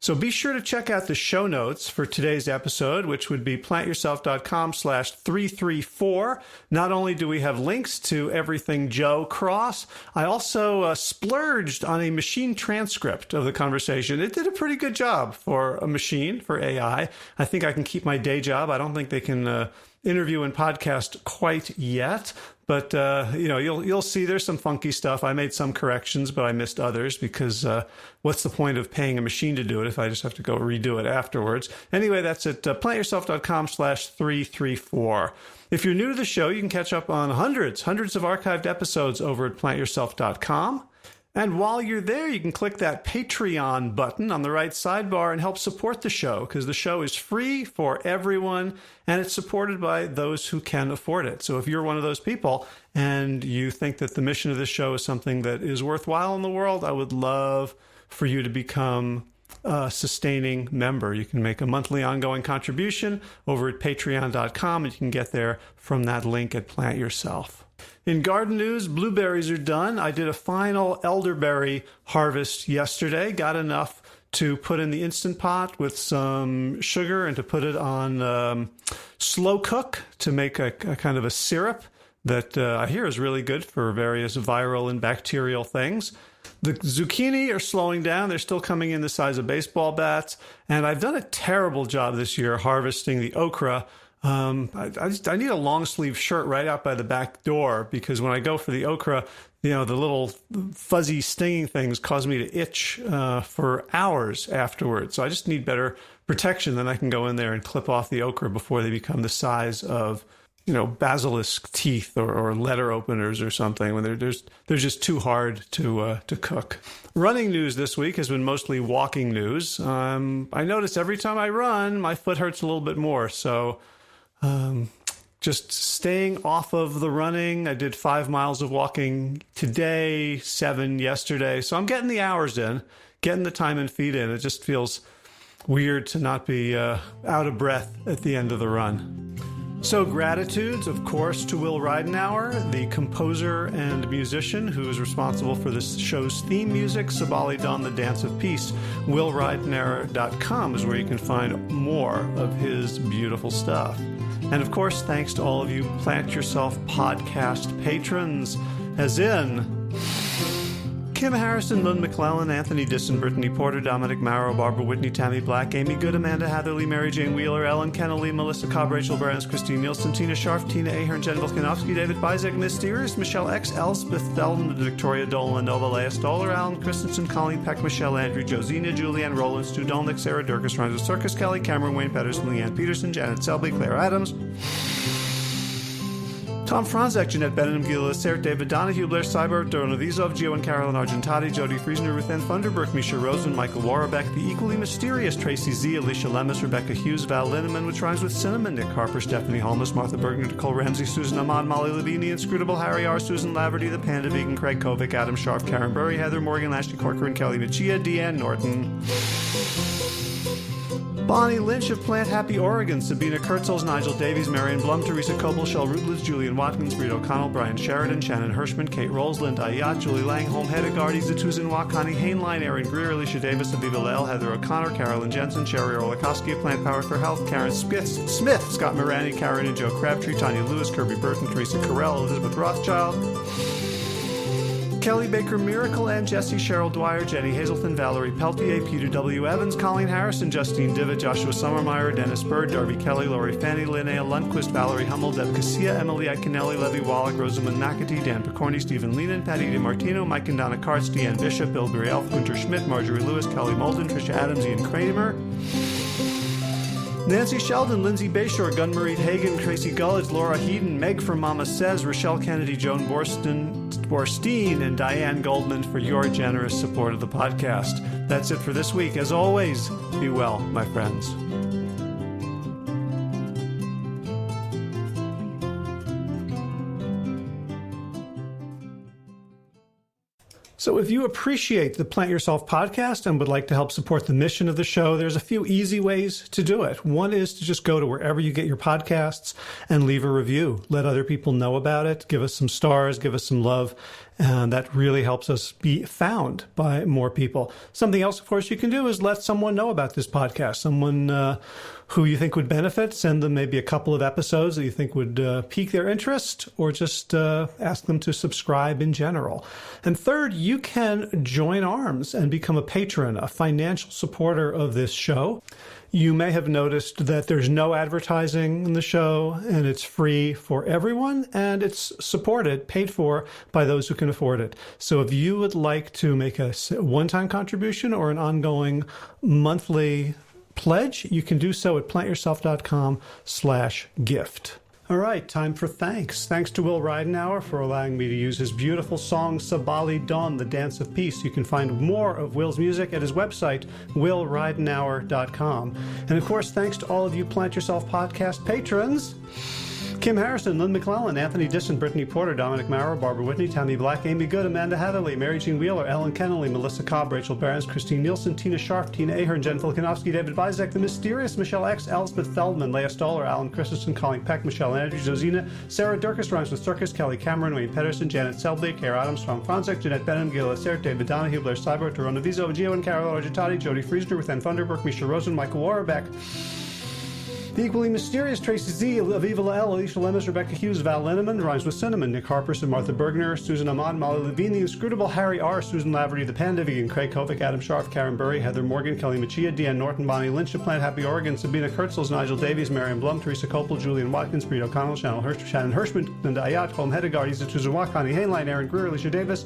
So be sure to check out the show notes for today's episode, which would be plantyourself.com/334. Not only do we have links to everything Joe Cross, I also splurged on a machine transcript of the conversation. It did a pretty good job for a machine, for AI. I think I can keep my day job. I don't think they can interview and podcast quite yet, but you'll see there's some funky stuff. I made some corrections, but I missed others because what's the point of paying a machine to do it if I just have to go redo it afterwards? Anyway, that's at plantyourself.com/334. If you're new to the show, you can catch up on hundreds of archived episodes over at plantyourself.com. And while you're there, you can click that Patreon button on the right sidebar and help support the show, because the show is free for everyone and it's supported by those who can afford it. So if you're one of those people and you think that the mission of this show is something that is worthwhile in the world, I would love for you to become a sustaining member. You can make a monthly ongoing contribution over at patreon.com, and you can get there from that link at Plant Yourself. In garden news, blueberries are done. I did a final elderberry harvest yesterday. Got enough to put in the Instant Pot with some sugar and to put it on slow cook to make a kind of a syrup that I hear is really good for various viral and bacterial things. The zucchini are slowing down. They're still coming in the size of baseball bats. And I've done a terrible job this year harvesting the okra. I need a long sleeve shirt right out by the back door, because when I go for the okra, the little fuzzy stinging things cause me to itch for hours afterwards. So I just need better protection. Then I can go in there and clip off the okra before they become the size of, basilisk teeth or letter openers or something, when they're just too hard to cook. Running news this week has been mostly walking news. I notice every time I run, my foot hurts a little bit more. So just staying off of the running. I did 5 miles of walking today, 7 yesterday. So I'm getting the hours in, getting the time and feet in. It just feels weird to not be out of breath at the end of the run. So gratitudes, of course, to Will Ridenauer, the composer and musician who is responsible for this show's theme music, Sabali Dawn, the Dance of Peace. WillRidenauer.com is where you can find more of his beautiful stuff. And of course, thanks to all of you Plant Yourself podcast patrons, as in Kim Harrison, Lynn McClellan, Anthony Disson, Brittany Porter, Dominic Marrow, Barbara Whitney, Tammy Black, Amy Good, Amanda Hatherley, Mary Jane Wheeler, Ellen Kennelly, Melissa Cobb, Rachel Burns, Christine Nielsen, Tina Scharf, Tina Ahern, Jen Volkanovsky, David Bizek, Mysterious, Michelle X, Elspeth Thelton, Victoria Dolan, Nova, Leah Stoller, Alan Christensen, Colleen Peck, Michelle Andrew, Josina, Julianne Rowland, Stu Dolnick, Sarah Durkis, Rhymes with Circus, Kelly, Cameron, Wayne Pedersen, Leanne Peterson, Janet Selby, Claire Adams, Tom Franzek, Jeanette Benham, Gila Sert, David Donahue, Blair Cyber, Dorona Vizov, Gio and Carolyn Argentati, Jody Friesner, Ruth Ann Funderburk, Misha Rosen, Michael Warbeck, the equally mysterious Tracy Z, Alicia Lemus, Rebecca Hughes, Val Linneman, which rhymes with cinnamon, Nick Harper, Stephanie Holmes, Martha Bergner, Nicole Ramsey, Susan Ahmad, Molly Levini, Inscrutable, Harry R., Susan Laverty, The Panda Vegan, Craig Kovic, Adam Sharf, Karen Burry, Heather Morgan, Ashley Corcoran, Kelly Machia, Deanne Norton, Bonnie Lynch of Plant Happy Oregon, Sabina Kurtzels, Nigel Davies, Marion Blum, Teresa Coble, Shell Rutledge, Julian Watkins, Reed O'Connell, Brian Sheridan, Shannon Hirschman, Kate Rolls, Linda Ayat, Julie Langholm, Hedda Gardy, Zatuzin Wak, Connie Hainline, Aaron Greer, Alicia Davis, Aviva Lale, Heather O'Connor, Carolyn Jensen, Sherry Orlikowski of Plant Power for Health, Karen Smith, Scott Morani, Karen and Joe Crabtree, Tanya Lewis, Kirby Burton, Teresa Carell, Elizabeth Rothschild, Kelly Baker Miracle, and Jesse Cheryl Dwyer, Jenny Hazelton, Valerie Peltier, Peter W. Evans, Colleen Harrison, Justine Divitt, Joshua Sommermeyer, Dennis Bird, Darby Kelly, Lori Fanny, Linnea Lundquist, Valerie Hummel, Deb Casilla, Emily Iaconelli, Levy Wallach, Rosamund McAtee, Dan Picorni, Stephen Leenan, Patty DiMartino, Mike and Donna Karts, Deanne Bishop, Bill Elf, Winter Schmidt, Marjorie Lewis, Kelly Molden, Trisha Adams, Ian Kramer, Nancy Sheldon, Lindsay Bayshore, Gunmarie Hagan, Tracy Gullidge, Laura Heaton, Meg from Mama Says, Rochelle Kennedy, Joan Borstein, and Diane Goldman for your generous support of the podcast. That's it for this week. As always, be well, my friends. So if you appreciate the Plant Yourself podcast and would like to help support the mission of the show, there's a few easy ways to do it. One is to just go to wherever you get your podcasts and leave a review. Let other people know about it. Give us some stars, give us some love, And that really helps us be found by more people. Something else, of course, you can do is let someone know about this podcast, someone who you think would benefit. Send them maybe a couple of episodes that you think would pique their interest, or just ask them to subscribe in general. And third, you can join arms and become a patron, a financial supporter of this show. You may have noticed that there's no advertising in the show, and it's free for everyone, and it's supported, paid for by those who can afford it. So if you would like to make a one-time contribution or an ongoing monthly pledge, you can do so at plantyourself.com/gift. All right, time for thanks. Thanks to Will Ridenhour for allowing me to use his beautiful song, Sabali Dawn, The Dance of Peace. You can find more of Will's music at his website, willridenhour.com. And of course, thanks to all of you Plant Yourself podcast patrons. Kim Harrison, Lynn McClellan, Anthony Disson, Brittany Porter, Dominic Maurer, Barbara Whitney, Tammy Black, Amy Good, Amanda Hatherley, Mary Jean Wheeler, Ellen Kennelly, Melissa Cobb, Rachel Behrens, Christine Nielsen, Tina Sharp, Tina Ahern, Jen Filikanovsky, David Vizek, The Mysterious, Michelle X, Elspeth Feldman, Leah Stoller, Alan Christensen, Colleen Peck, Michelle Andrews, Josina, Sarah Durkis, Rhymes with Circus, Kelly Cameron, Wayne Pedersen, Janet Selby, Kara Adams, Tom Franzek, Jeanette Benham, Gil Assert, David Donahue, Blair Cyber, Torona Vizo, Gio and Carol Argentati, Jody Friesner, Ruth Ann Thunderberg, Misha Rosen, Michael Warbeck, the equally mysterious Tracy Z, Aviva L, Alicia Lemus, Rebecca Hughes, Val Linneman, Rhymes with Cinnamon, Nick Harperson, Martha Bergner, Susan Ahmad, Molly Levine, The Inscrutable Harry R, Susan Laverty, The Panda Vegan, Craig Kovic, Adam Scharf, Karen Burry, Heather Morgan, Kelly Machia, Deanne Norton, Bonnie Lynch, Plant Happy Oregon, Sabina Kurtzels, Nigel Davies, Marion Blum, Teresa Copel, Julian Watkins, Breed O'Connell, Shannon Hirschman, Linda Ayat, Colm Hedegaard, Isa Tuzawa, Connie Hainline, Aaron Greer, Alicia Davis,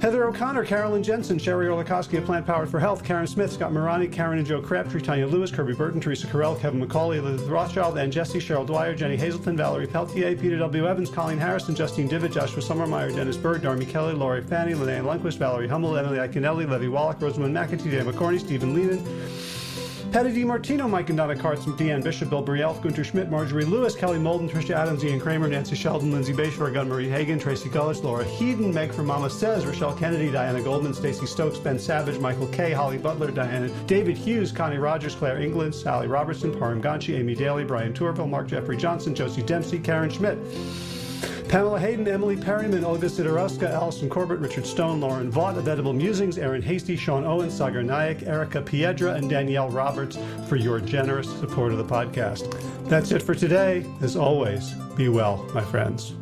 Heather O'Connor, Carolyn Jensen, Sherry Orlikowski of Plant Powered for Health, Karen Smith, Scott Morani, Karen and Joe Crabtree, Tanya Lewis, Kirby Burton, Teresa Carell, Kevin McCauley, Elizabeth Rothschild, and Jesse, Cheryl Dwyer, Jenny Hazelton, Valerie Peltier, Peter W. Evans, Colleen Harrison, Justine Divitt, Joshua Sommermeyer, Dennis Berg, Darmy Kelly, Laurie Fanny, Linnea Lundquist, Valerie Hummel, Emily Iaconelli, Levy Wallach, Rosamund McAtee, Dan McCorney, Stephen Leenan, Patty DiMartino, Mike and Donna Kartz, Deanne Bishop, Bill Brielf, Gunter Schmidt, Marjorie Lewis, Kelly Molden, Tricia Adams, Ian Kramer, Nancy Sheldon, Lindsay Bayshore, Gunn-Marie Hagan, Tracy Gullis, Laura Heeden, Meg from Mama Says, Rochelle Kennedy, Diana Goldman, Stacey Stokes, Ben Savage, Michael Kay, Holly Butler, Diana, David Hughes, Connie Rogers, Claire England, Sally Robertson, Param Ganchi, Amy Daly, Brian Tourville, Mark Jeffrey Johnson, Josie Dempsey, Karen Schmidt, Pamela Hayden, Emily Perryman, Olga Sidorowska, Allison Corbett, Richard Stone, Lauren Vaught of Edible Musings, Aaron Hasty, Sean Owen, Sagar Nayak, Erica Piedra, and Danielle Roberts for your generous support of the podcast. That's it for today. As always, be well, my friends.